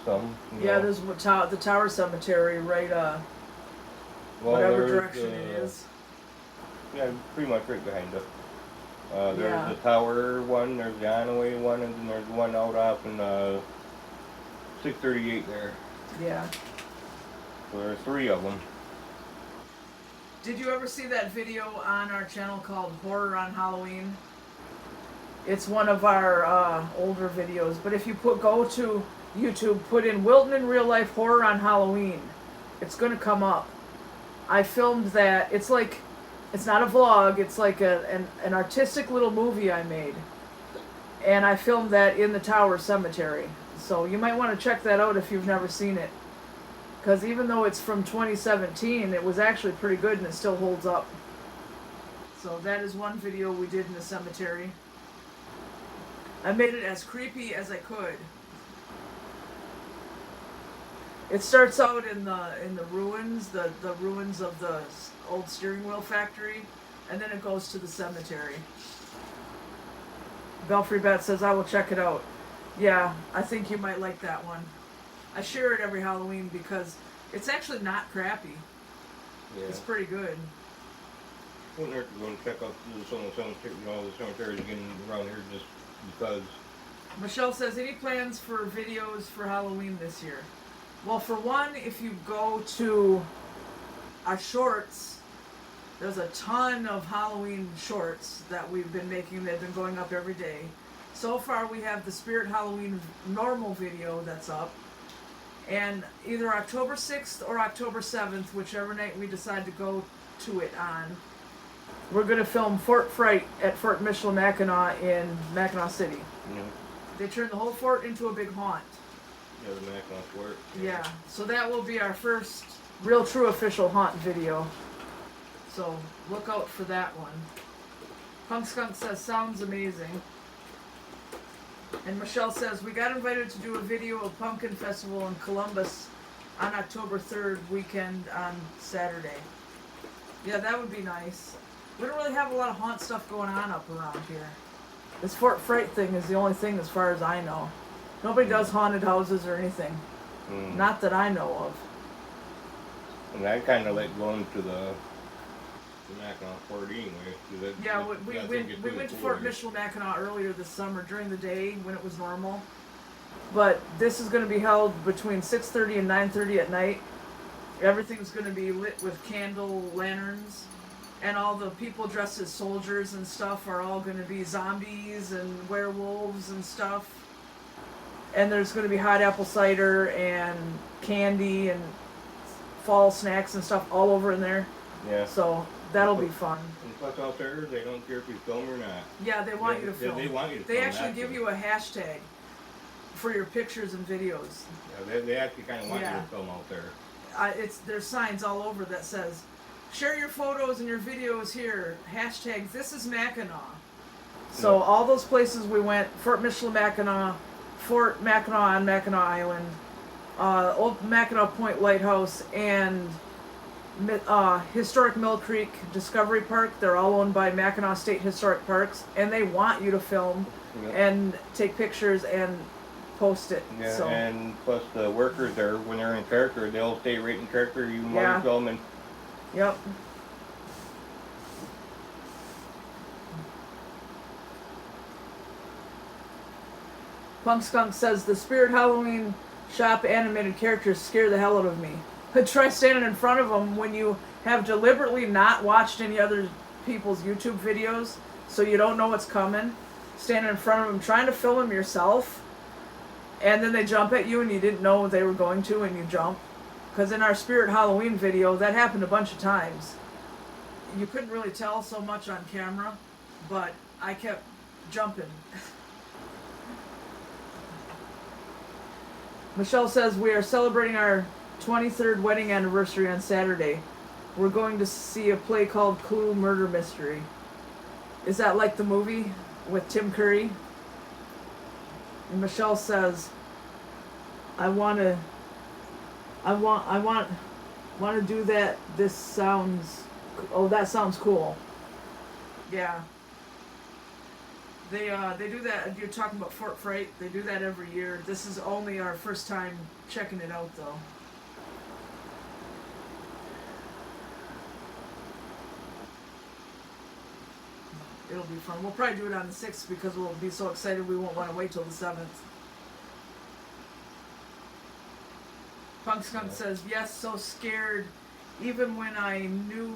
some. Yeah, there's the Tower Cemetery, right, whatever direction it is. Yeah, pretty much right behind us. There's the Tower one, there's the Onaway one, and then there's one out off in 638 there. Yeah. So there's 3 of them. Did you ever see that video on our channel called Horror on Halloween? It's one of our older videos, but if you go to YouTube, put in Wilton in Real Life Horror on Halloween, it's going to come up. I filmed that. It's not a vlog, it's like an artistic little movie I made. And I filmed that in the Tower Cemetery. So you might want to check that out if you've never seen it. Because even though it's from 2017, it was actually pretty good and it still holds up. So that is one video we did in the cemetery. I made it as creepy as I could. It starts out in the ruins, the ruins of the old steering wheel factory, and then it goes to the cemetery. Belfry Bet says, I will check it out. Yeah, I think you might like that one. I share it every Halloween because it's actually not crappy. Yeah. It's pretty good. Wouldn't hurt to go and check out some of the cemeteries, the cemeteries again around here just because. Michelle says, any plans for videos for Halloween this year? Well, for one, if you go to our shorts, there's a ton of Halloween shorts that we've been making. They've been going up every day. So far, we have the Spirit Halloween normal video that's up. And either October 6th or October 7th, whichever night we decide to go to it on, we're going to film Fort Fright at Fort Michilimackinac in Mackinac City. Yeah. They turned the whole fort into a big haunt. Yeah, the Mackinac Fort. Yeah, so that will be our first real true official haunt video. So look out for that one. Punk Skunk says, sounds amazing. And Michelle says, we got invited to do a video of Pumpkin Festival in Columbus on October 3rd weekend on Saturday. Yeah, that would be nice. We don't really have a lot of haunt stuff going on up around here. This Fort Fright thing is the only thing as far as I know. Nobody does haunted houses or anything. Not that I know of. And I kind of like going to the Mackinac Fort anyway. Yeah, we went to Fort Michilimackinac earlier this summer during the day when it was normal. But this is going to be held between 6:30 and 9:30 at night. Everything's going to be lit with candle lanterns. And all the people dressed as soldiers and stuff are all going to be zombies and werewolves and stuff. And there's going to be hot apple cider and candy and fall snacks and stuff all over in there. Yeah. So that'll be fun. And plus out there, they don't care if you film or not. Yeah, they want you to film. They want you to They film. actually give you a hashtag for your pictures and videos. Yeah, they actually kind of want you to film out there. There's signs all over that says, share your photos and your videos here. Hashtag this is Mackinac. So all those places we went, Fort Michilimackinac, Fort Mackinac on Mackinac Island, Old Mackinac Point Lighthouse, and Historic Mill Creek Discovery Park. They're all owned by Mackinac State Historic Parks, and they want you to film and take pictures and post it. Yeah, so. And plus the workers there, when they're in character, they'll stay right in character. You want to film and. Yep. Punk Skunk says the Spirit Halloween shop animated characters scare the hell out of me. Try standing in front of them when you have deliberately not watched any other people's YouTube videos, so you don't know what's coming. Standing in front of them, trying to film them yourself, and then they jump at you and you didn't know they were going to, and you jump. Because in our Spirit Halloween video, that happened a bunch of times. You couldn't really tell so much on camera, but I kept jumping. Michelle says we are celebrating our 23rd wedding anniversary on Saturday. We're going to see a play called Clue Murder Mystery. Is that like the movie with Tim Curry? And Michelle says, I want to do that. This sounds, oh, that sounds cool. Yeah. They do that. You're talking about Fort Fright. They do that every year. This is only our first time checking it out, though. It'll be fun. We'll probably do it on the 6th because we'll be so excited we won't want to wait till the 7th. Punk Skunk says, yes, so scared even when I knew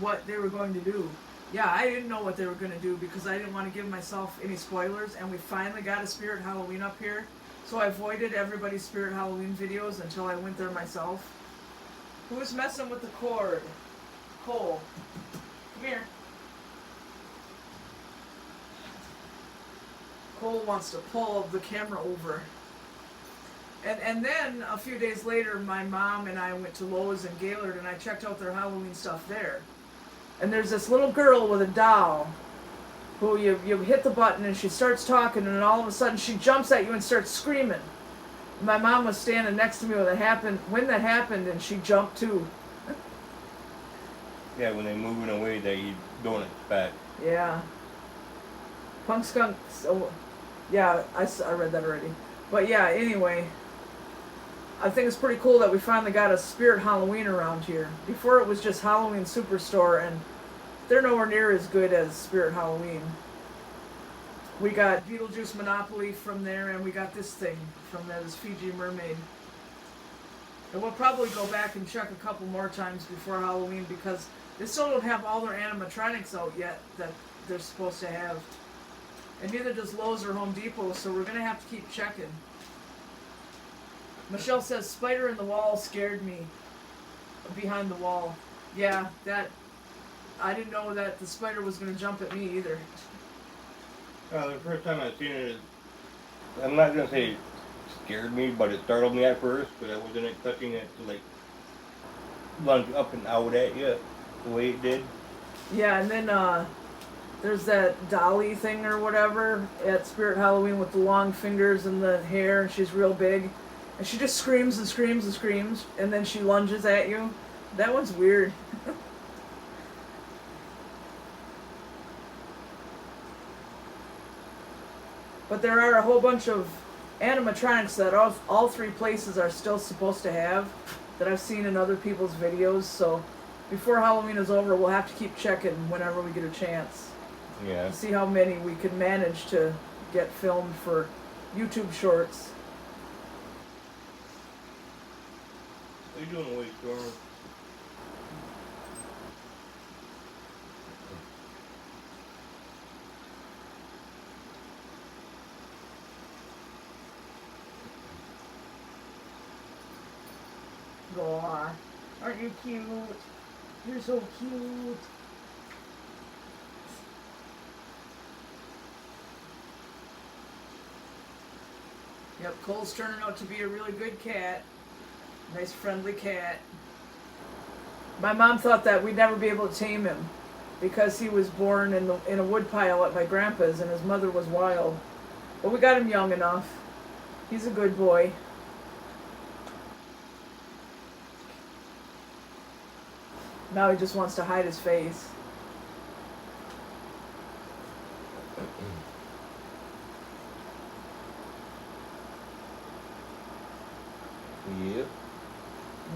what they were going to do. Yeah, I didn't know what they were going to do because I didn't want to give myself any spoilers, and we finally got a Spirit Halloween up here. So I avoided everybody's Spirit Halloween videos until I went there myself. Who's messing with the cord? Cole. Come here. Cole wants to pull the camera over. And then a few days later, my mom and I went to Lowe's in Gaylord, and I checked out their Halloween stuff there. And there's this little girl with a doll who you hit the button and she starts talking, and then all of a sudden she jumps at you and starts screaming. My mom was standing next to me when that happened, and she jumped too. Yeah, when they're moving away that you don't expect. Yeah. Punk Skunk, yeah, I read that already. But yeah, anyway, I think it's pretty cool that we finally got a Spirit Halloween around here. Before it was just Halloween Superstore, and they're nowhere near as good as Spirit Halloween. We got Beetlejuice Monopoly from there, and we got this thing from this Fiji Mermaid. And we'll probably go back and check a couple more times before Halloween because they still don't have all their animatronics out yet that they're supposed to have. And neither does Lowe's or Home Depot, so we're going to have to keep checking. Michelle says, spider in the wall scared me. Behind the wall. Yeah, I didn't know that the spider was going to jump at me either. The first time I seen it, I'm not going to say it scared me, but it startled me at first, but I wasn't expecting it to, like, lunge up and out at you the way it did. Yeah, and then, there's that dolly thing or whatever at Spirit Halloween with the long fingers and the hair, and she's real big. And she just screams and screams and screams, and then she lunges at you. That one's weird. But there are a whole bunch of animatronics that all three places are still supposed to have that I've seen in other people's videos. So before Halloween is over, we'll have to keep checking whenever we get a chance. Yeah. To see how many we can manage to get filmed for YouTube shorts. What are you doing, White Storm? Aw, aren't you cute? You're so cute. Yep, Cole's turning out to be a really good cat. Nice, friendly cat. My mom thought that we'd never be able to tame him because he was born in a wood pile at my grandpa's and his mother was wild. But we got him young enough. He's a good boy. Now he just wants to hide his face. Yep.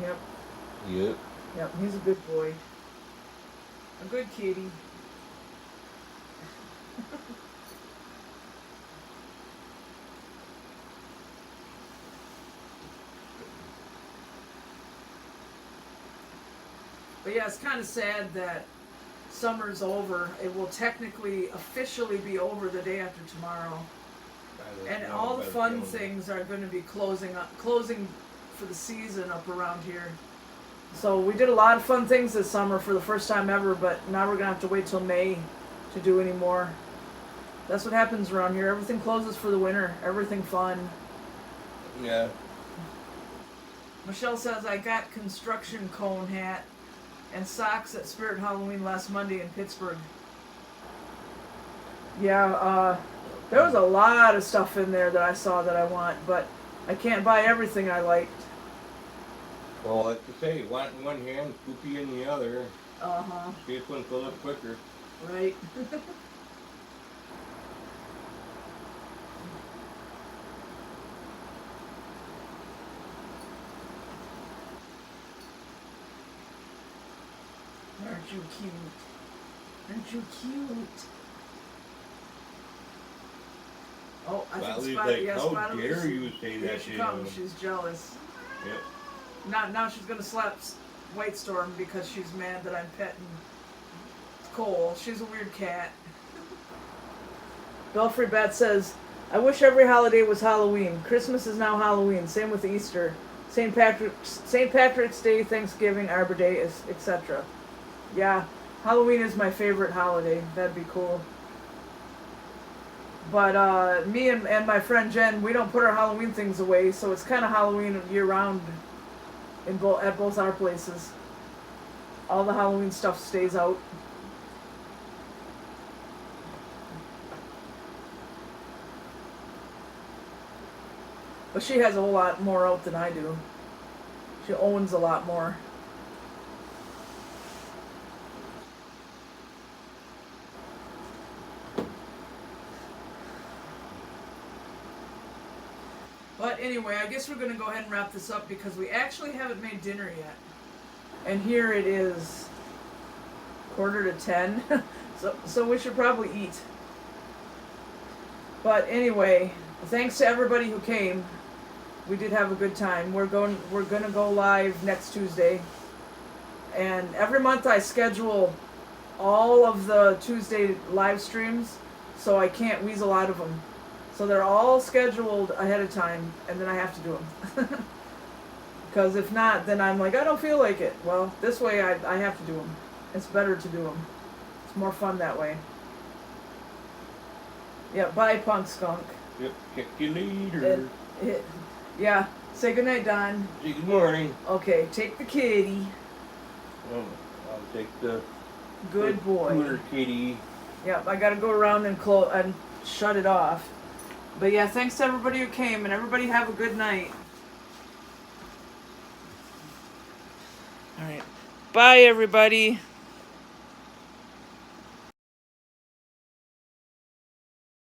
Yep. Yep. Yep, he's a good boy. A good kitty. But yeah, it's kind of sad that summer's over. It will technically, officially be over the day after tomorrow. And all the fun things are going to be closing for the season up around here. So we did a lot of fun things this summer for the first time ever, but now we're going to have to wait till May to do any more. That's what happens around here. Everything closes for the winter. Everything fun. Yeah. Michelle says, I got construction cone hat and socks at Spirit Halloween last Monday in Pittsburgh. Yeah, there was a lot of stuff in there that I saw that I want, but I can't buy everything I liked. Well, like you say, want in one hand, poopy in the other. Uh-huh. See if one fill up quicker. Right. Aren't you cute? Aren't you cute? Oh, I think Spotty's Spotty, like, yeah, how Spotty dare was- you say Here that she to comes. him? She's jealous. Yep. Now she's gonna slap White Storm because she's mad that I'm petting Cole. She's a weird cat. Belfry Bat says, I wish every holiday was Halloween. Christmas is now Halloween. Same with Easter. St. Patrick's Day, Thanksgiving, Arbor Day, etc. Yeah, Halloween is my favorite holiday. That'd be cool. But me and my friend Jen, we don't put our Halloween things away, so it's kind of Halloween year-round at both our places. All the Halloween stuff stays out. But she has a whole lot more out than I do. She owns a lot more. But anyway, I guess we're going to go ahead and wrap this up because we actually haven't made dinner yet. And here it is 9:45. So we should probably eat. But anyway, thanks to everybody who came. We did have a good time. We're gonna go live next Tuesday. And every month I schedule all of the Tuesday live streams, so I can't weasel out of them. So they're all scheduled ahead of time, and then I have to do them. Because if not, then I'm like, I don't feel like it. Well, this way I have to do them. It's better to do them. It's more fun that way. Yeah, bye, Punk Skunk. Yep, check you later. Yeah, say goodnight, Don. Say good morning. Okay, take the kitty. Oh, I'll take the Good boy. cooler kitty. Yep, I gotta go around and shut it off. But yeah, thanks to everybody who came, and everybody have a good night. All right. Bye, everybody.